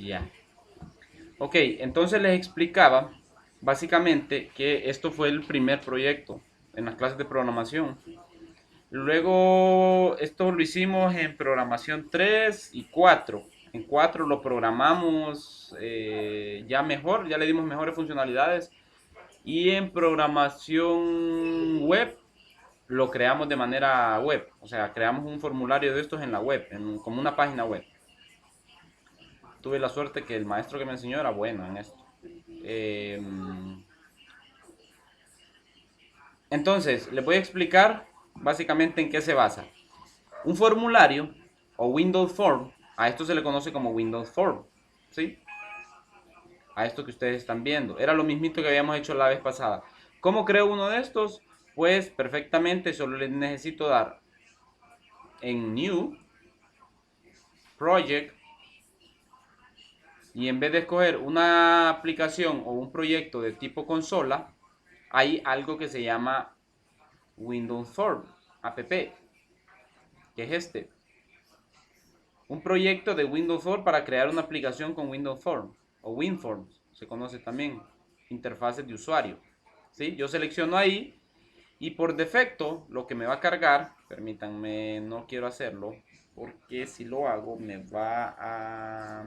Ya. Ok, entonces les explicaba básicamente que esto fue el primer proyecto en las clases de programación. Luego esto lo hicimos en programación 3 y 4. En 4 lo programamos ya mejor, ya le dimos mejores funcionalidades. Y en programación web lo creamos de manera web. O sea, creamos un formulario de estos en la web, como una página web. Tuve la suerte que el maestro que me enseñó era bueno en esto. Eh, entonces, les voy a explicar básicamente en qué se basa. Un formulario o Windows Form, a esto se le conoce como Windows Form, ¿sí? A esto que ustedes están viendo. Era lo mismito que habíamos hecho la vez pasada. ¿Cómo creo uno de estos? Pues perfectamente, solo les necesito dar en New, Project, y en vez de escoger una aplicación o un proyecto de tipo consola, hay algo que se llama Windows Form, app, que es este. Un proyecto de Windows Form para crear una aplicación con Windows Form o WinForms, se conoce también, interfaces de usuario. ¿Sí? Yo selecciono ahí y por defecto lo que me va a cargar, permítanme, no quiero hacerlo porque si lo hago me va a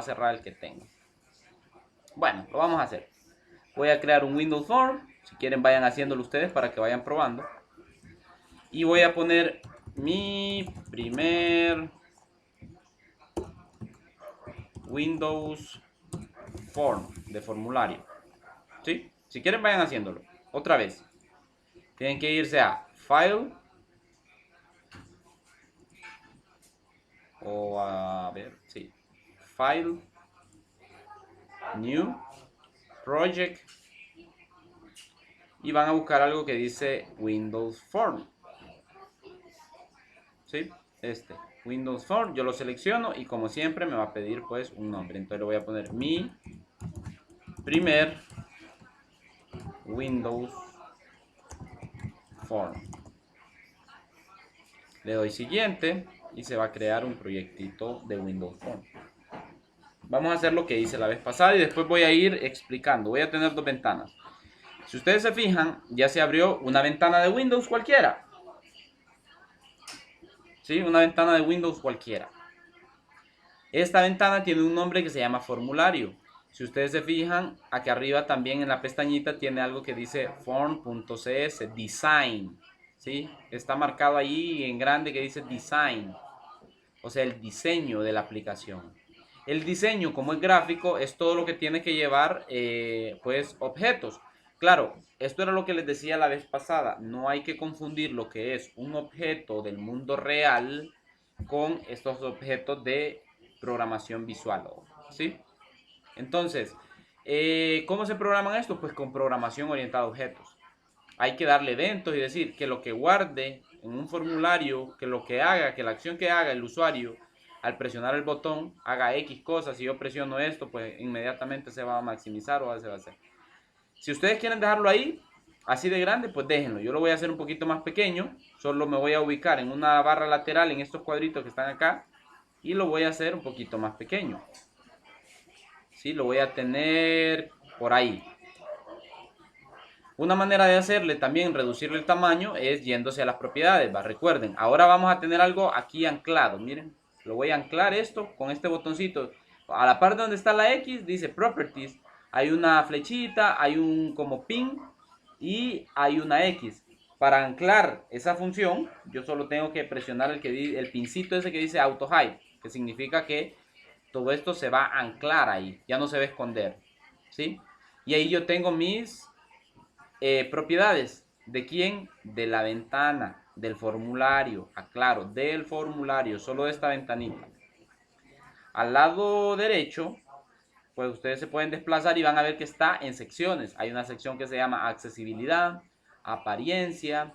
cerrar el que tengo. Bueno, lo vamos a hacer. Voy a crear un Windows Form, si quieren vayan haciéndolo ustedes para que vayan probando. Y voy a poner mi primer Windows Form de formulario. ¿Sí? Si quieren vayan haciéndolo. Otra vez. Tienen que irse a File. O a ver, sí. File. New. Project. Y van a buscar algo que dice Windows Form. ¿Sí? Este. Windows Form. Yo lo selecciono y como siempre me va a pedir pues un nombre. Entonces le voy a poner mi primer Windows Form. Le doy siguiente y se va a crear un proyectito de Windows Form. Vamos a hacer lo que hice la vez pasada y después voy a ir explicando. Voy a tener dos ventanas. Si ustedes se fijan, ya se abrió una ventana de Windows cualquiera. ¿Sí? Una ventana de Windows cualquiera. Esta ventana tiene un nombre que se llama formulario. Si ustedes se fijan, aquí arriba también en la pestañita tiene algo que dice form.cs, design. ¿Sí? Está marcado ahí en grande que dice design. O sea, el diseño de la aplicación. El diseño, como es gráfico, es todo lo que tiene que llevar, pues, objetos. Claro, esto era lo que les decía la vez pasada. No hay que confundir lo que es un objeto del mundo real con estos objetos de programación visual, ¿sí? Entonces, ¿cómo se programan estos? Pues con programación orientada a objetos. Hay que darle eventos y decir que lo que guarde en un formulario, que lo que haga, que la acción que haga el usuario al presionar el botón haga X cosas. Si yo presiono esto, pues inmediatamente se va a maximizar o se va a hacer. Si ustedes quieren dejarlo ahí, así de grande, pues déjenlo. Yo lo voy a hacer un poquito más pequeño. Solo me voy a ubicar en una barra lateral en estos cuadritos que están acá. Y lo voy a hacer un poquito más pequeño. ¿Sí? Lo voy a tener por ahí. Una manera de hacerle también, reducirle el tamaño, es yéndose a las propiedades, ¿va? Recuerden, ahora vamos a tener algo aquí anclado, miren, lo voy a anclar esto con este botoncito. A la parte donde está la X, dice Properties, hay una flechita, hay un como pin y hay una X. Para anclar esa función, yo solo tengo que presionar el pincito ese que dice Auto Hide, que significa que todo esto se va a anclar ahí, ya no se va a esconder, ¿sí? Y ahí yo tengo mis propiedades. ¿De quién? De la ventana, del formulario. Aclaro, del formulario, solo de esta ventanita. Al lado derecho, pues ustedes se pueden desplazar y van a ver que está en secciones. Hay una sección que se llama accesibilidad, apariencia,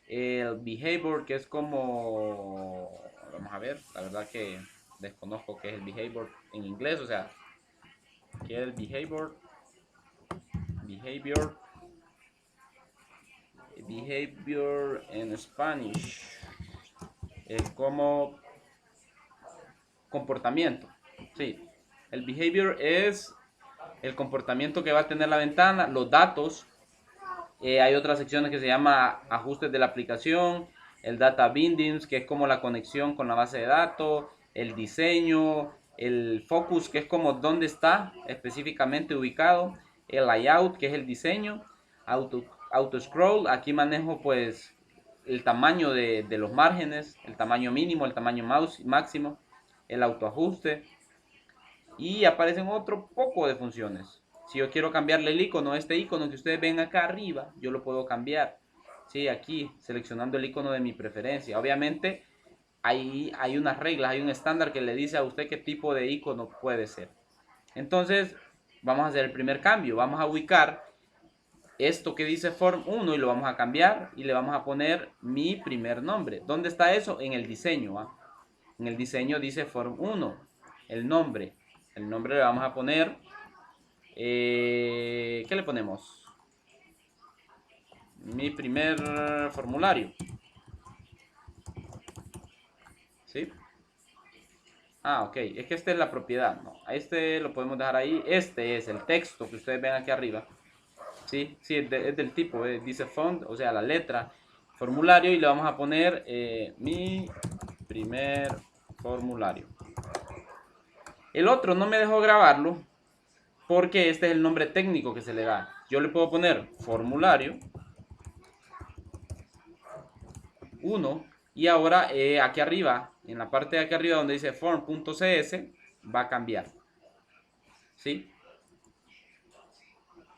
el behavior, que es como, vamos a ver, la verdad que desconozco qué es el behavior en inglés, o sea, qué es el behavior en Spanish. Es como comportamiento. Sí, el behavior es el comportamiento que va a tener la ventana, los datos. Hay otras secciones que se llama ajustes de la aplicación, el data bindings, que es como la conexión con la base de datos, el diseño, el focus, que es como dónde está específicamente ubicado, el layout, que es el diseño, auto scroll, aquí manejo pues el tamaño de los márgenes, el tamaño mínimo, el tamaño máximo, el autoajuste, y aparecen otro poco de funciones. Si yo quiero cambiarle el icono, este icono que ustedes ven acá arriba, yo lo puedo cambiar. Sí, aquí seleccionando el icono de mi preferencia. Obviamente hay unas reglas, hay un estándar que le dice a usted qué tipo de icono puede ser. Entonces vamos a hacer el primer cambio. Vamos a ubicar esto que dice form 1 y lo vamos a cambiar y le vamos a poner mi primer nombre. ¿Dónde está eso? En el diseño. ¿Ah? En el diseño dice form 1, el nombre. El nombre le vamos a poner, ¿qué le ponemos? Mi primer formulario. ¿Sí? Ah, ok. Es que esta es la propiedad, ¿no? A este lo podemos dejar ahí. Este es el texto que ustedes ven aquí arriba. ¿Sí? Sí, es del tipo, dice font, o sea, la letra, formulario, y le vamos a poner mi primer formulario. El otro no me dejó grabarlo porque este es el nombre técnico que se le da. Yo le puedo poner formulario 1 y ahora aquí arriba, en la parte de aquí arriba donde dice form.cs, va a cambiar. ¿Sí?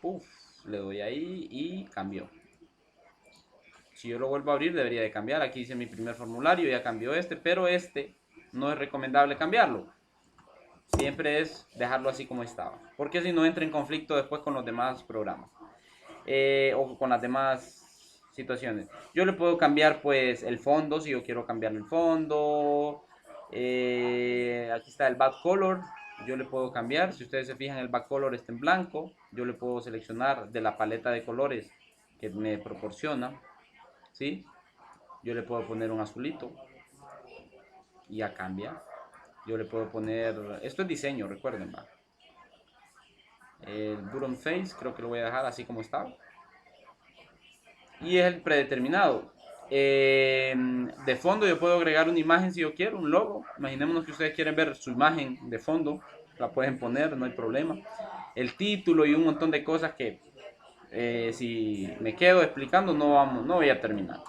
Uf, le doy ahí y cambió. Si yo lo vuelvo a abrir debería de cambiar. Aquí dice mi primer formulario, ya cambió este, pero este no es recomendable cambiarlo. Siempre es dejarlo así como estaba, porque si no entra en conflicto después con los demás programas o con las demás situaciones. Yo le puedo cambiar pues el fondo si yo quiero cambiarle el fondo. Aquí está el back color, yo le puedo cambiar. Si ustedes se fijan, el back color está en blanco. Yo le puedo seleccionar de la paleta de colores que me proporciona, ¿sí? Yo le puedo poner un azulito y ya cambia. Yo le puedo poner, esto es diseño, recuerden, va. El button face creo que lo voy a dejar así como está. Y es el predeterminado. De fondo yo puedo agregar una imagen si yo quiero, un logo. Imaginémonos que ustedes quieren ver su imagen de fondo, la pueden poner, no hay problema. El título y un montón de cosas que si me quedo explicando no voy a terminar.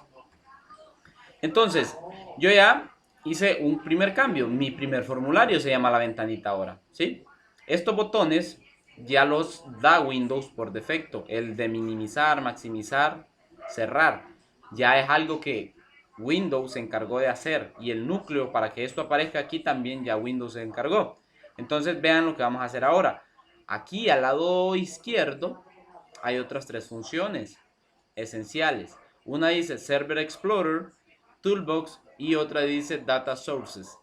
Entonces, yo ya hice un primer cambio. Mi primer formulario se llama la ventanita ahora, ¿sí? Estos botones ya los da Windows por defecto. El de minimizar, maximizar, cerrar. Ya es algo que Windows se encargó de hacer. Y el núcleo para que esto aparezca aquí también ya Windows se encargó. Entonces vean lo que vamos a hacer ahora. Aquí al lado izquierdo hay otras tres funciones esenciales. Una dice Server Explorer, Toolbox y otra dice Data Sources.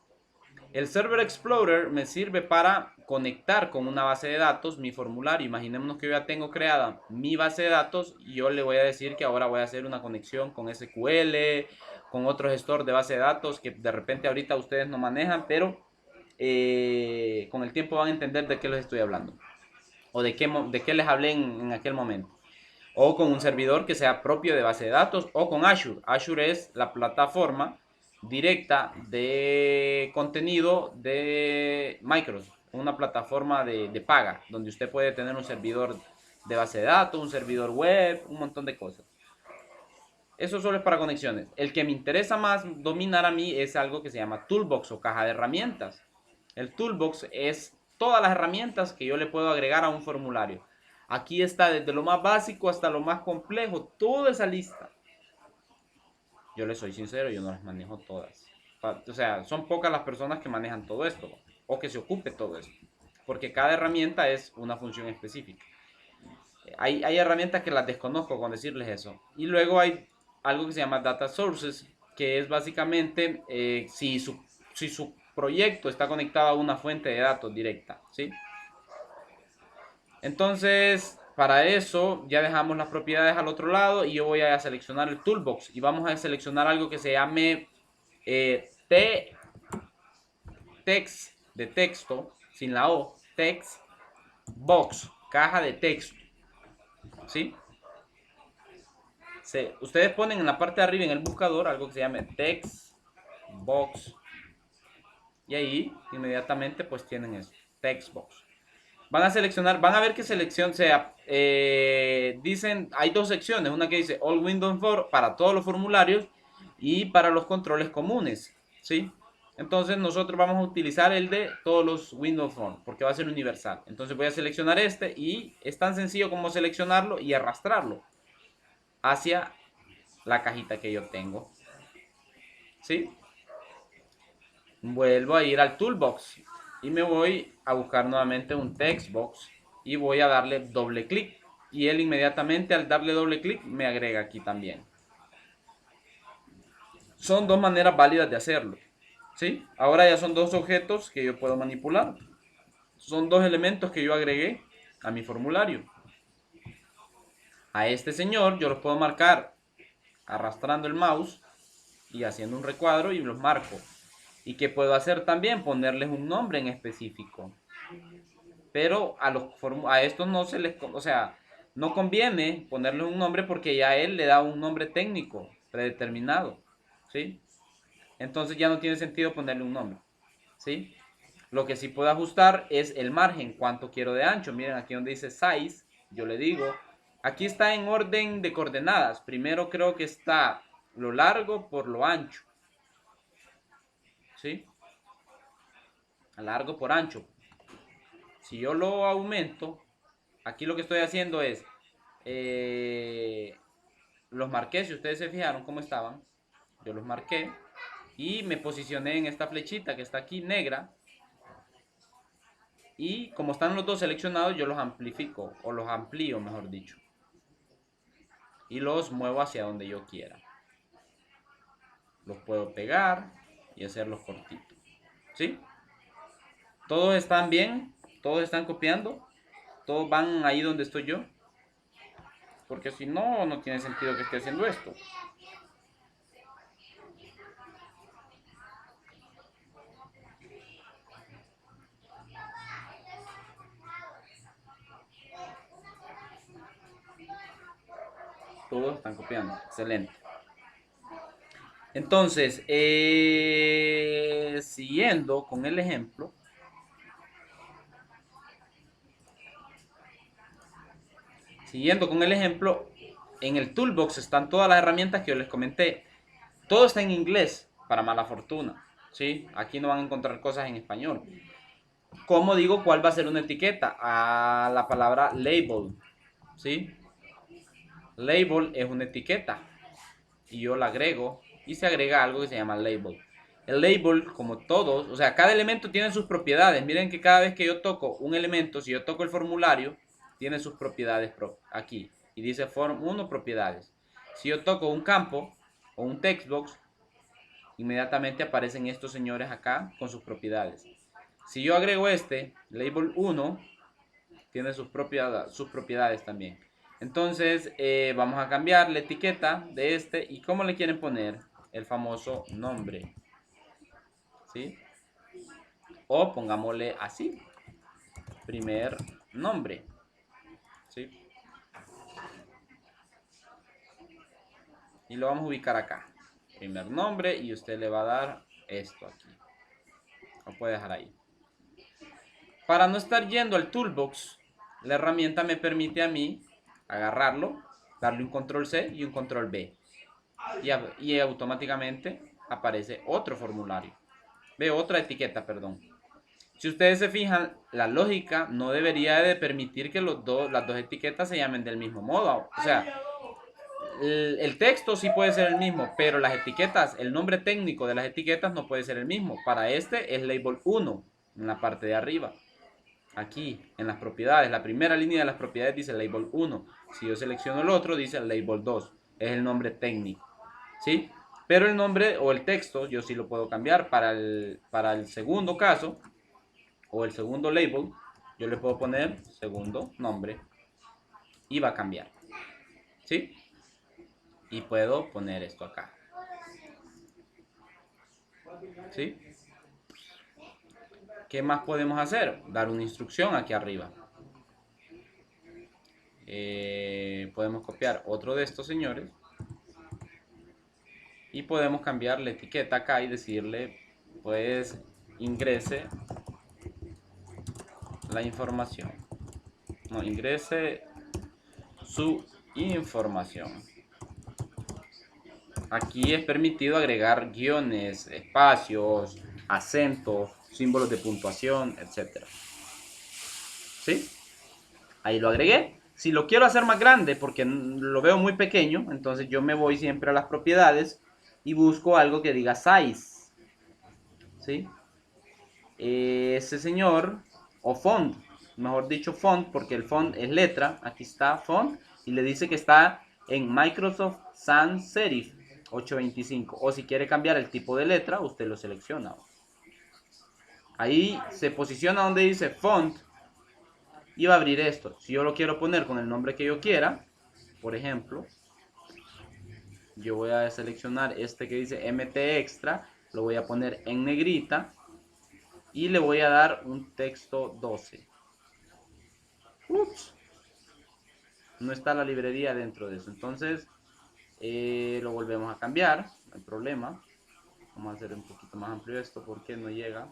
El Server Explorer me sirve para conectar con una base de datos mi formulario. Imaginémonos que yo ya tengo creada mi base de datos y yo le voy a decir que ahora voy a hacer una conexión con SQL, con otro gestor de base de datos que de repente ahorita ustedes no manejan, pero con el tiempo van a entender de qué les estoy hablando o de qué les hablé en aquel momento. O con un servidor que sea propio de base de datos o con Azure. Azure es la plataforma directa de contenido de Microsoft, una plataforma de paga, donde usted puede tener un servidor de base de datos, un servidor web, un montón de cosas. Eso solo es para conexiones. El que me interesa más dominar a mí es algo que se llama Toolbox o caja de herramientas. El Toolbox es todas las herramientas que yo le puedo agregar a un formulario. Aquí está desde lo más básico hasta lo más complejo, toda esa lista. Yo les soy sincero, yo no las manejo todas. O sea, son pocas las personas que manejan todo esto o que se ocupe todo esto. Porque cada herramienta es una función específica. Hay herramientas que las desconozco con decirles eso. Y luego hay algo que se llama Data Sources, que es básicamente si su proyecto está conectado a una fuente de datos directa, ¿sí? Entonces, para eso ya dejamos las propiedades al otro lado y yo voy a seleccionar el Toolbox y vamos a seleccionar algo que se llame text de texto sin la O, text box, caja de texto, ¿sí? Ustedes ponen en la parte de arriba en el buscador algo que se llame text box y ahí inmediatamente pues tienen eso, text box. Van a seleccionar, van a ver qué selección sea. Dicen, hay dos secciones, una que dice All Windows for para todos los formularios y para los controles comunes, ¿sí? Entonces nosotros vamos a utilizar el de todos los Windows Phone porque va a ser universal. Entonces voy a seleccionar este y es tan sencillo como seleccionarlo y arrastrarlo hacia la cajita que yo tengo, ¿sí? Vuelvo a ir al Toolbox y me voy a buscar nuevamente un text box y voy a darle doble clic y él inmediatamente al darle doble clic me agrega aquí también. Son dos maneras válidas de hacerlo, ¿sí? Ahora ya son dos objetos que yo puedo manipular. Son dos elementos que yo agregué a mi formulario. A este señor yo los puedo marcar arrastrando el mouse y haciendo un recuadro y los marco. ¿Y qué puedo hacer también? Ponerles un nombre en específico. Pero a estos no se les, o sea, no conviene ponerle un nombre porque ya él le da un nombre técnico predeterminado, ¿sí? Entonces ya no tiene sentido ponerle un nombre, ¿sí? Lo que sí puedo ajustar es el margen, cuánto quiero de ancho. Miren aquí donde dice size, yo le digo, aquí está en orden de coordenadas. Primero creo que está lo largo por lo ancho, ¿sí? Largo por ancho. Si yo lo aumento, aquí lo que estoy haciendo es, los marqué, si ustedes se fijaron cómo estaban, yo los marqué y me posicioné en esta flechita que está aquí negra y como están los dos seleccionados yo los amplifico o los amplío mejor dicho y los muevo hacia donde yo quiera. Los puedo pegar y hacerlos cortitos, ¿sí? Todos están bien, todos están copiando, todos van ahí donde estoy yo, porque si no, no tiene sentido que esté haciendo esto. Todos están copiando, excelente. Entonces, siguiendo con el ejemplo, en el toolbox están todas las herramientas que yo les comenté. Todo está en inglés, para mala fortuna, ¿sí? Aquí no van a encontrar cosas en español. ¿Cómo digo cuál va a ser una etiqueta? A la palabra label, ¿sí? Label es una etiqueta y yo la agrego y se agrega algo que se llama label. El label, como todos, o sea, cada elemento tiene sus propiedades. Miren que cada vez que yo toco un elemento, si yo toco el formulario, tiene sus propiedades aquí. Y dice form 1 propiedades. Si yo toco un campo o un text box, inmediatamente aparecen estos señores acá con sus propiedades. Si yo agrego este, label 1, tiene sus propiedades también. Entonces vamos a cambiar la etiqueta de este y ¿cómo le quieren poner? El famoso nombre, ¿sí? O pongámosle así, primer nombre, ¿sí? Y lo vamos a ubicar acá, primer nombre y usted le va a dar esto aquí. Lo puede dejar ahí. Para no estar yendo al toolbox, la herramienta me permite a mí agarrarlo, darle un control C y un control B. Y automáticamente aparece otro formulario. Ve, otra etiqueta, perdón. Si ustedes se fijan, la lógica no debería de permitir que las dos etiquetas se llamen del mismo modo. O sea, el texto sí puede ser el mismo, pero las etiquetas, el nombre técnico de las etiquetas no puede ser el mismo. Para este es label 1 en la parte de arriba. Aquí, en las propiedades, la primera línea de las propiedades dice label 1. Si yo selecciono el otro, dice label 2. Es el nombre técnico, ¿sí? Pero el nombre o el texto yo sí lo puedo cambiar. Para el segundo caso, o el segundo label, yo le puedo poner segundo nombre y va a cambiar, ¿sí? Y puedo poner esto acá, ¿sí? Ok, ¿Qué más podemos hacer? Dar una instrucción aquí arriba. Podemos copiar otro de estos señores y podemos cambiar la etiqueta acá y decirle, pues, ingrese la información. No, ingrese su información. Aquí es permitido agregar guiones, espacios, acentos, símbolos de puntuación, etc. ¿Sí? Ahí lo agregué. Si lo quiero hacer más grande porque lo veo muy pequeño, entonces yo me voy siempre a las propiedades y busco algo que diga size. ¿Sí? Ese señor, o font, mejor dicho font, porque el font es letra, aquí está font, y le dice que está en Microsoft Sans Serif 825, o si quiere cambiar el tipo de letra, usted lo selecciona. Ahí se posiciona donde dice font, y va a abrir esto. Si yo lo quiero poner con el nombre que yo quiera, por ejemplo, yo voy a seleccionar este que dice MT Extra, lo voy a poner en negrita, y le voy a dar un texto 12. Ups. No está la librería dentro de eso. Entonces lo volvemos a cambiar. No hay problema. Vamos a hacer un poquito más amplio esto porque no llega.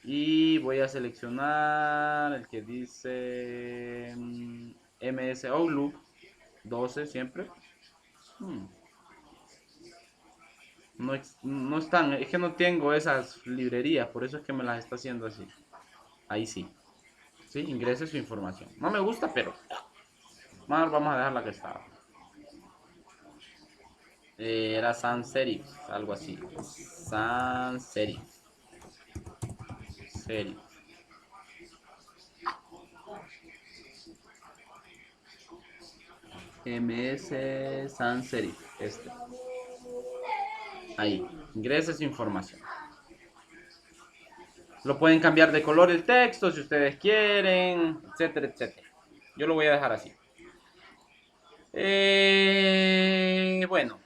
Y voy a seleccionar el que dice MS Outlook 12 siempre. No están, es que no tengo esas librerías, por eso es que me las está haciendo así. Ahí sí. Sí, ingrese su información. No me gusta, pero vamos a dejar la que estaba. Era sans serif, algo así. Sans serif. Serif. MS sans serif. Este. Ahí. Ingrese su información. Lo pueden cambiar de color el texto si ustedes quieren, etcétera, etcétera. Yo lo voy a dejar así. Bueno,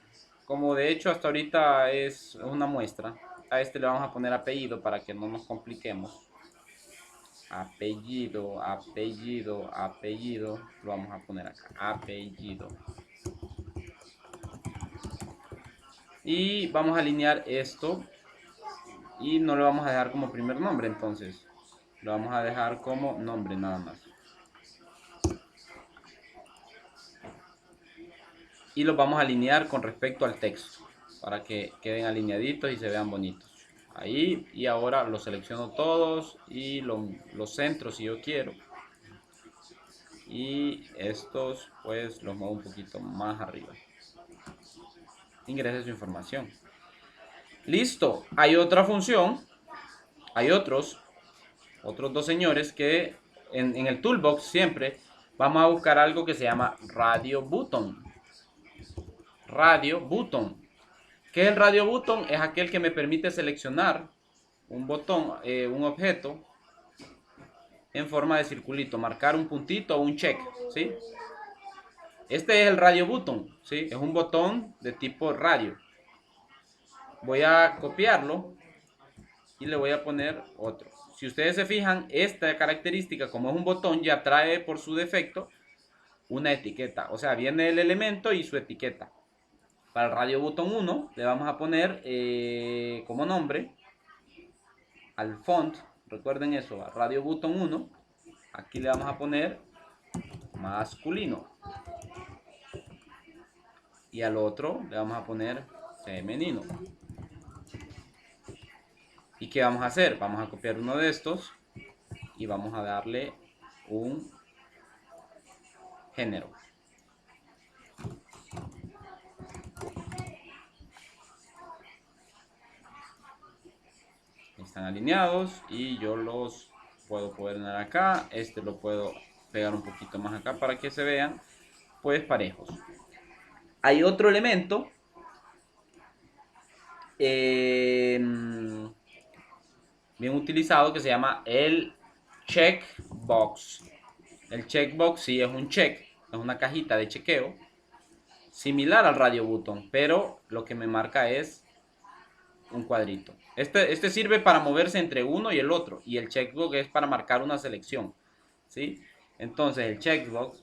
como de hecho hasta ahorita es una muestra, a este le vamos a poner apellido para que no nos compliquemos. Apellido, apellido, apellido, lo vamos a poner acá, apellido. Y vamos a alinear esto y no lo vamos a dejar como primer nombre, entonces lo vamos a dejar como nombre nada más. Y los vamos a alinear con respecto al texto para que queden alineaditos y se vean bonitos. Ahí, y ahora los selecciono todos y los centros si yo quiero. Y estos pues los muevo un poquito más arriba. Ingrese su información. Listo, hay otra función, hay otros dos señores que en el toolbox siempre vamos a buscar algo que se llama radio button. Radio button. ¿Qué es el radio button? Es aquel que me permite seleccionar un botón, un objeto en forma de circulito, marcar un puntito o un check, ¿sí? Este es el radio button, ¿sí? Es un botón de tipo radio. Voy a copiarlo y le voy a poner otro. Si ustedes se fijan, esta característica, como es un botón, ya trae por su defecto una etiqueta. O sea, viene el elemento y su etiqueta. Para el radio button 1 le vamos a poner como nombre al font, recuerden eso, a radio button 1, aquí le vamos a poner masculino. Y al otro le vamos a poner femenino. ¿Y qué vamos a hacer? Vamos a copiar uno de estos y vamos a darle un género. Están alineados y yo los puedo poner acá. Este lo puedo pegar un poquito más acá para que se vean pues parejos. Hay otro elemento bien utilizado que se llama el checkbox. El checkbox sí es un check, es una cajita de chequeo similar al radio button, pero lo que me marca es un cuadrito. Este sirve para moverse entre uno y el otro. Y el checkbox es para marcar una selección. ¿Sí? Entonces el checkbox.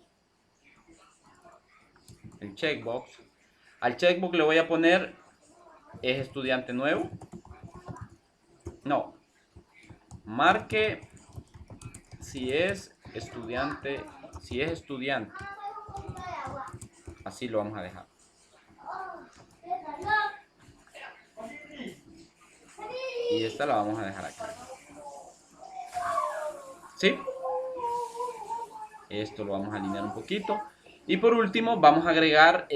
Al checkbox le voy a poner, ¿es estudiante nuevo? No. Marque si es estudiante. Si es estudiante. Así lo vamos a dejar. Y esta la vamos a dejar aquí. ¿Sí? Esto lo vamos a alinear un poquito. Y por último vamos a agregar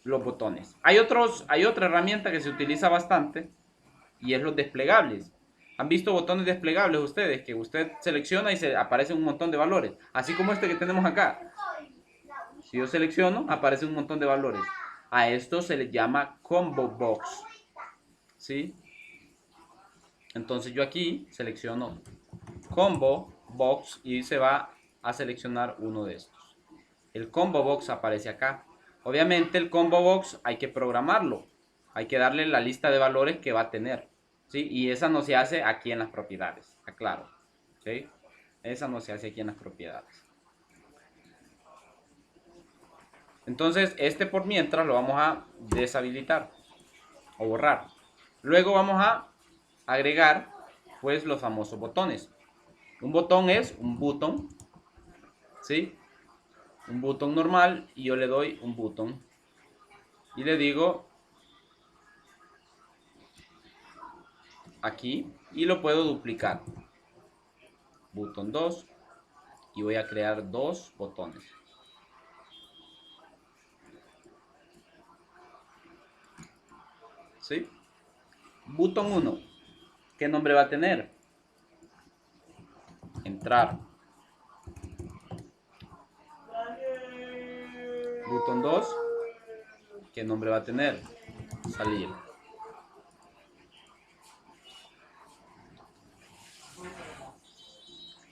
los botones. Hay otra herramienta que se utiliza bastante y es los desplegables. ¿Han visto botones desplegables ustedes? Que usted selecciona y se aparece un montón de valores. Así como este que tenemos acá. Si yo selecciono, aparece un montón de valores. A esto se le llama combo box. ¿Sí? Entonces yo aquí selecciono combo box y se va a seleccionar uno de estos. El combo box aparece acá. Obviamente el combo box hay que programarlo. Hay que darle la lista de valores que va a tener. ¿Sí? Y esa no se hace aquí en las propiedades. Aclaro. ¿Sí? Esa no se hace aquí en las propiedades. Entonces este por mientras lo vamos a deshabilitar o borrar. Luego vamos a agregar pues los famosos botones. Un botón es un botón, ¿sí? Un botón normal y yo le doy un botón y le digo aquí y lo puedo duplicar. Botón 2 y voy a crear dos botones. ¿Sí? Botón 1. ¿Qué nombre va a tener? Entrar. Botón 2. ¿Qué nombre va a tener? Salir.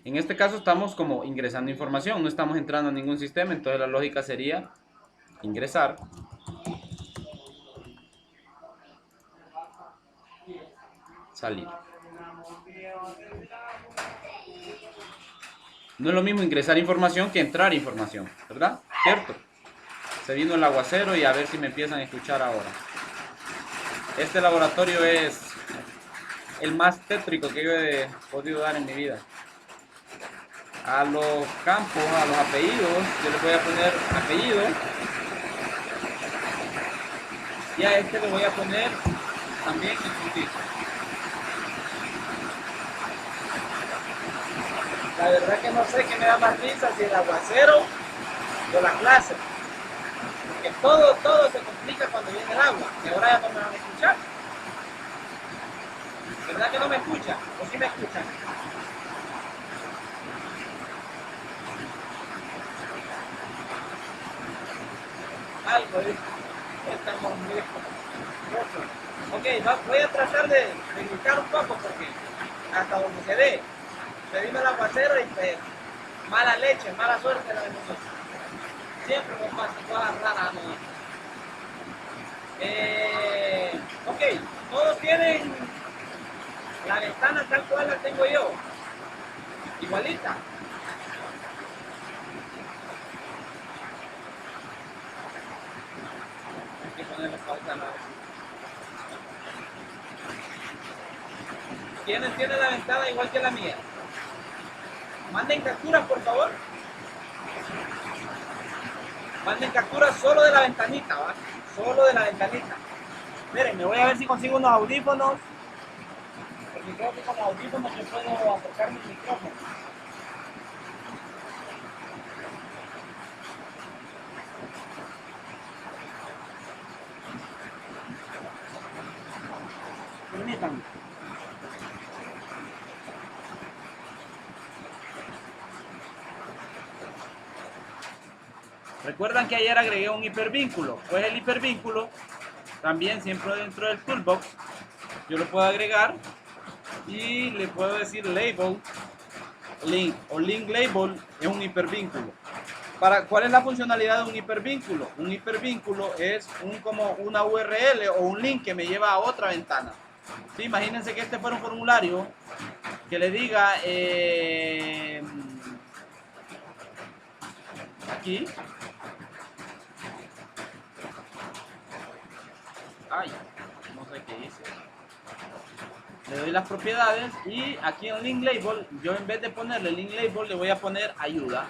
En este caso estamos como ingresando información, no estamos entrando a ningún sistema, entonces la lógica sería ingresar. Salir. No es lo mismo ingresar información que entrar información, ¿verdad? ¿Cierto? Se vino el aguacero y a ver si me empiezan a escuchar ahora. Este laboratorio es el más tétrico que yo he podido dar en mi vida. A los campos, a los apellidos, yo les voy a poner apellido. Y a este le voy a poner también el puntito. La verdad que no sé qué me da más risa, si el aguacero o la clase. Porque todo se complica cuando viene el agua. Y ahora ya no me van a escuchar. ¿Verdad que no me escuchan? ¿O sí me escuchan? Algo estamos muy desconcentrados. Ok, voy a tratar de gritar un poco porque hasta donde se ve. Pedimos el aguacero y pues, mala leche, mala suerte la de nosotros. Siempre nos pasa cosas raras a nosotros. Ok, todos tienen la ventana tal cual la tengo yo. Igualita. Hay que ponerle pausa a la... ¿Quiénes tienen la ventana igual que la mía? Manden capturas, por favor. Manden capturas solo de la ventanita, ¿va? Solo de la ventanita. Miren, me voy a ver si consigo unos audífonos. Porque creo que con los audífonos yo puedo acercar mi micrófono. Permítanme. Recuerdan que ayer agregué un hipervínculo. Pues el hipervínculo también siempre dentro del toolbox yo lo puedo agregar y le puedo decir label link o link label es un hipervínculo. ¿Cuál es la funcionalidad de un hipervínculo? Un hipervínculo es como una URL o un link que me lleva a otra ventana. ¿Sí? Imagínense que este fuera un formulario que le diga aquí. Ay, no sé qué hice. Le doy las propiedades y aquí en link label, yo en vez de ponerle link label le voy a poner ayuda.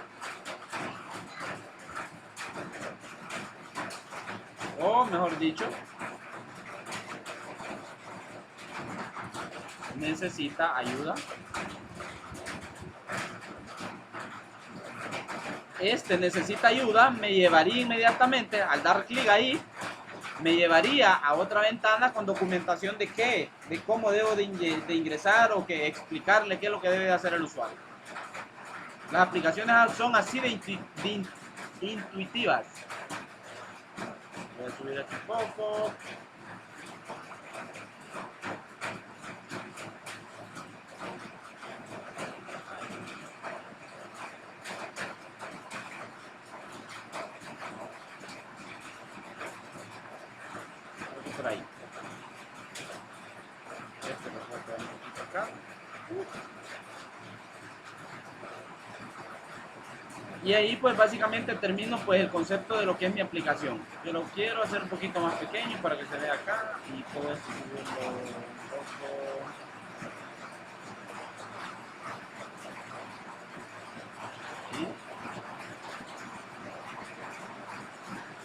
O mejor dicho, necesita ayuda. Este necesita ayuda me llevaría inmediatamente, al dar clic ahí, me llevaría a otra ventana con documentación de qué, de cómo debo de ingresar o que explicarle qué es lo que debe de hacer el usuario. Las aplicaciones son así de intuitivas. Voy a subir aquí un poco. Por ahí. Este lo voy a poner un poquito acá. Y ahí pues básicamente termino pues el concepto de lo que es mi aplicación. Yo lo quiero hacer un poquito más pequeño para que se vea acá y puedo subirlo un poco. ¿Sí?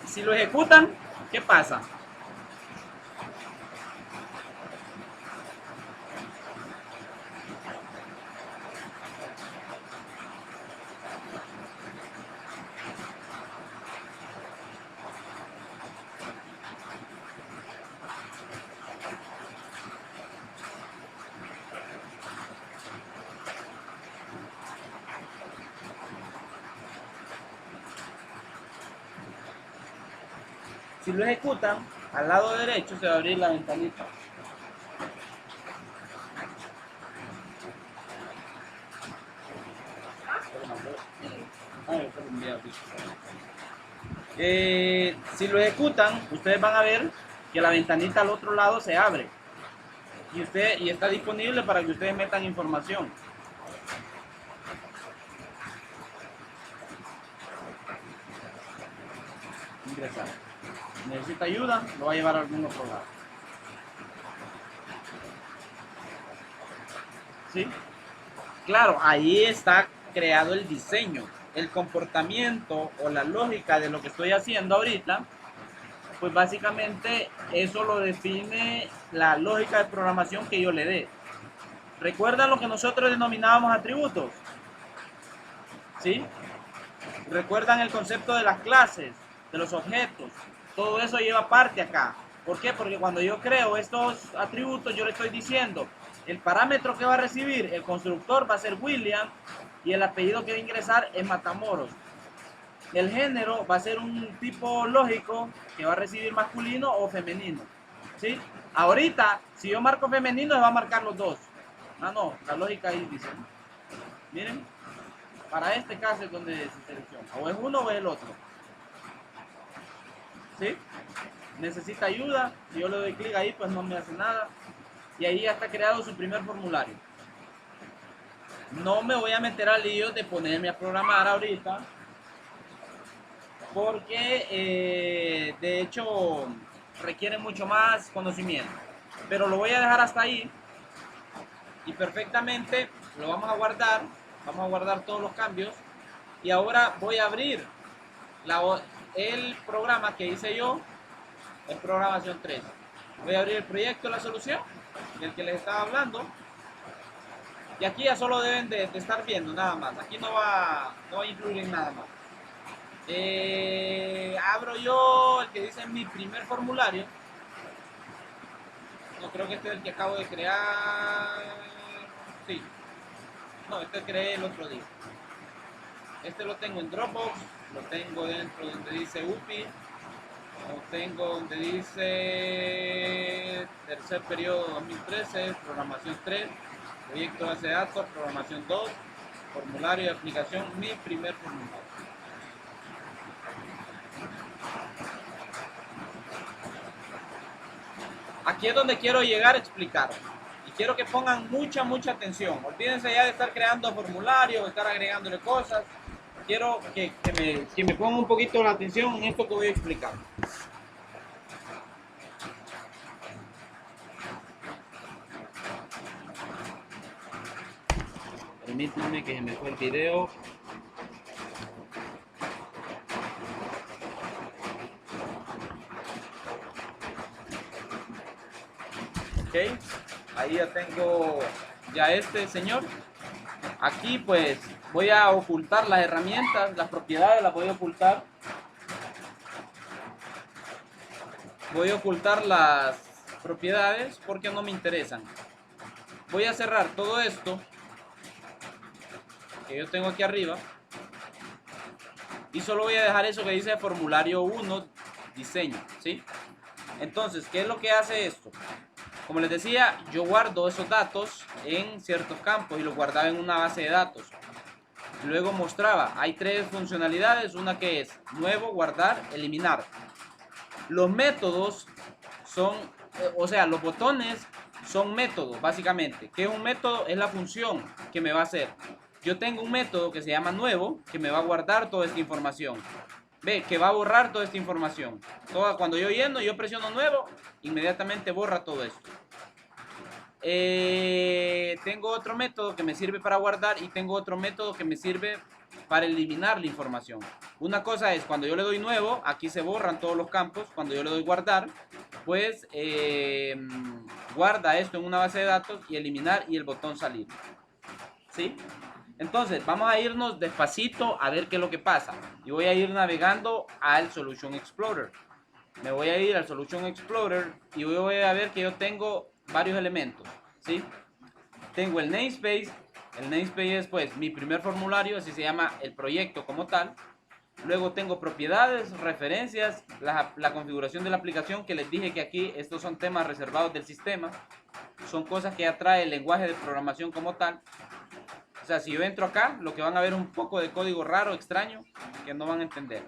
Si lo ejecutan, ¿qué pasa? Si lo ejecutan, al lado derecho se va a abrir la ventanita. Si lo ejecutan, ustedes van a ver que la ventanita al otro lado se abre y está disponible para que ustedes metan información. Ingresar. Necesita ayuda, lo va a llevar a algún otro lado. ¿Sí? Claro, ahí está creado el diseño, el comportamiento o la lógica de lo que estoy haciendo ahorita. Pues básicamente eso lo define la lógica de programación que yo le dé. ¿Recuerdan lo que nosotros denominábamos atributos? ¿Sí? ¿Recuerdan el concepto de las clases, de los objetos? Todo eso lleva parte acá. ¿Por qué? Porque cuando yo creo estos atributos, yo le estoy diciendo, el parámetro que va a recibir el constructor va a ser William y el apellido que va a ingresar es Matamoros. El género va a ser un tipo lógico que va a recibir masculino o femenino. ¿Sí? Ahorita, si yo marco femenino, se va a marcar los dos. Ah, no, la lógica ahí dice. Miren, para este caso es donde se selecciona. O es uno o es el otro. ¿Sí? Necesita ayuda. Si yo le doy clic ahí, pues no me hace nada. Y ahí ya está creado su primer formulario. No me voy a meter al lío de ponerme a programar ahorita, porque de hecho requiere mucho más conocimiento. Pero lo voy a dejar hasta ahí y perfectamente lo vamos a guardar todos los cambios y ahora voy a abrir el programa que hice yo en programación 3. Voy a abrir el proyecto de la solución del que les estaba hablando y aquí ya solo deben de estar viendo nada más. Aquí no va a incluir en nada más. Abro yo el que dice mi primer formulario. No, creo que este es el que acabo de crear. Sí. No, este creé el otro día. Este lo tengo en Dropbox, lo tengo dentro donde dice UPI, lo tengo donde dice tercer periodo 2013, programación 3, proyecto base de datos, programación 2, formulario de aplicación, mi primer formulario. aquí es donde quiero llegar a explicar. Y quiero que pongan mucha atención. Olvídense ya de estar creando formularios, de estar agregándole cosas. Quiero que me pongan un poquito la atención en esto que voy a explicar. Permítanme que se me fue el video. Ok, ahí ya tengo ya este señor. Aquí pues voy a ocultar las herramientas, las propiedades las voy a ocultar. Voy a ocultar las propiedades porque no me interesan. Voy a cerrar todo esto que yo tengo aquí arriba y solo voy a dejar eso que dice formulario 1 diseño, ¿sí? Entonces, ¿qué es lo que hace esto? Como les decía, yo guardo esos datos en ciertos campos y los guardaba en una base de datos. Luego mostraba, hay tres funcionalidades, una que es nuevo, guardar, eliminar. Los métodos son, o sea, los botones son métodos, básicamente. ¿Qué es un método? Es la función que me va a hacer. Yo tengo un método que se llama nuevo, que me va a guardar toda esta información. Ve, que va a borrar toda esta información. Cuando yo lleno, yo presiono nuevo, inmediatamente borra todo esto. Tengo otro método que me sirve para guardar y tengo otro método que me sirve para eliminar la información. Una cosa es cuando yo le doy nuevo, aquí se borran todos los campos. Cuando yo le doy guardar, pues guarda esto en una base de datos y eliminar y el botón salir. ¿Sí? Entonces vamos a irnos despacito a ver qué es lo que pasa. Y voy a ir navegando al Solution Explorer. Me voy a ir al Solution Explorer y voy a ver que yo tengo varios elementos, ¿sí? Tengo el namespace. El namespace es pues mi primer formulario, así se llama el proyecto como tal. Luego tengo propiedades, referencias, la configuración de la aplicación, que les dije que aquí estos son temas reservados del sistema. Son cosas que atrae el lenguaje de programación como tal. O sea, si yo entro acá, lo que van a ver es un poco de código raro, extraño, que no van a entender,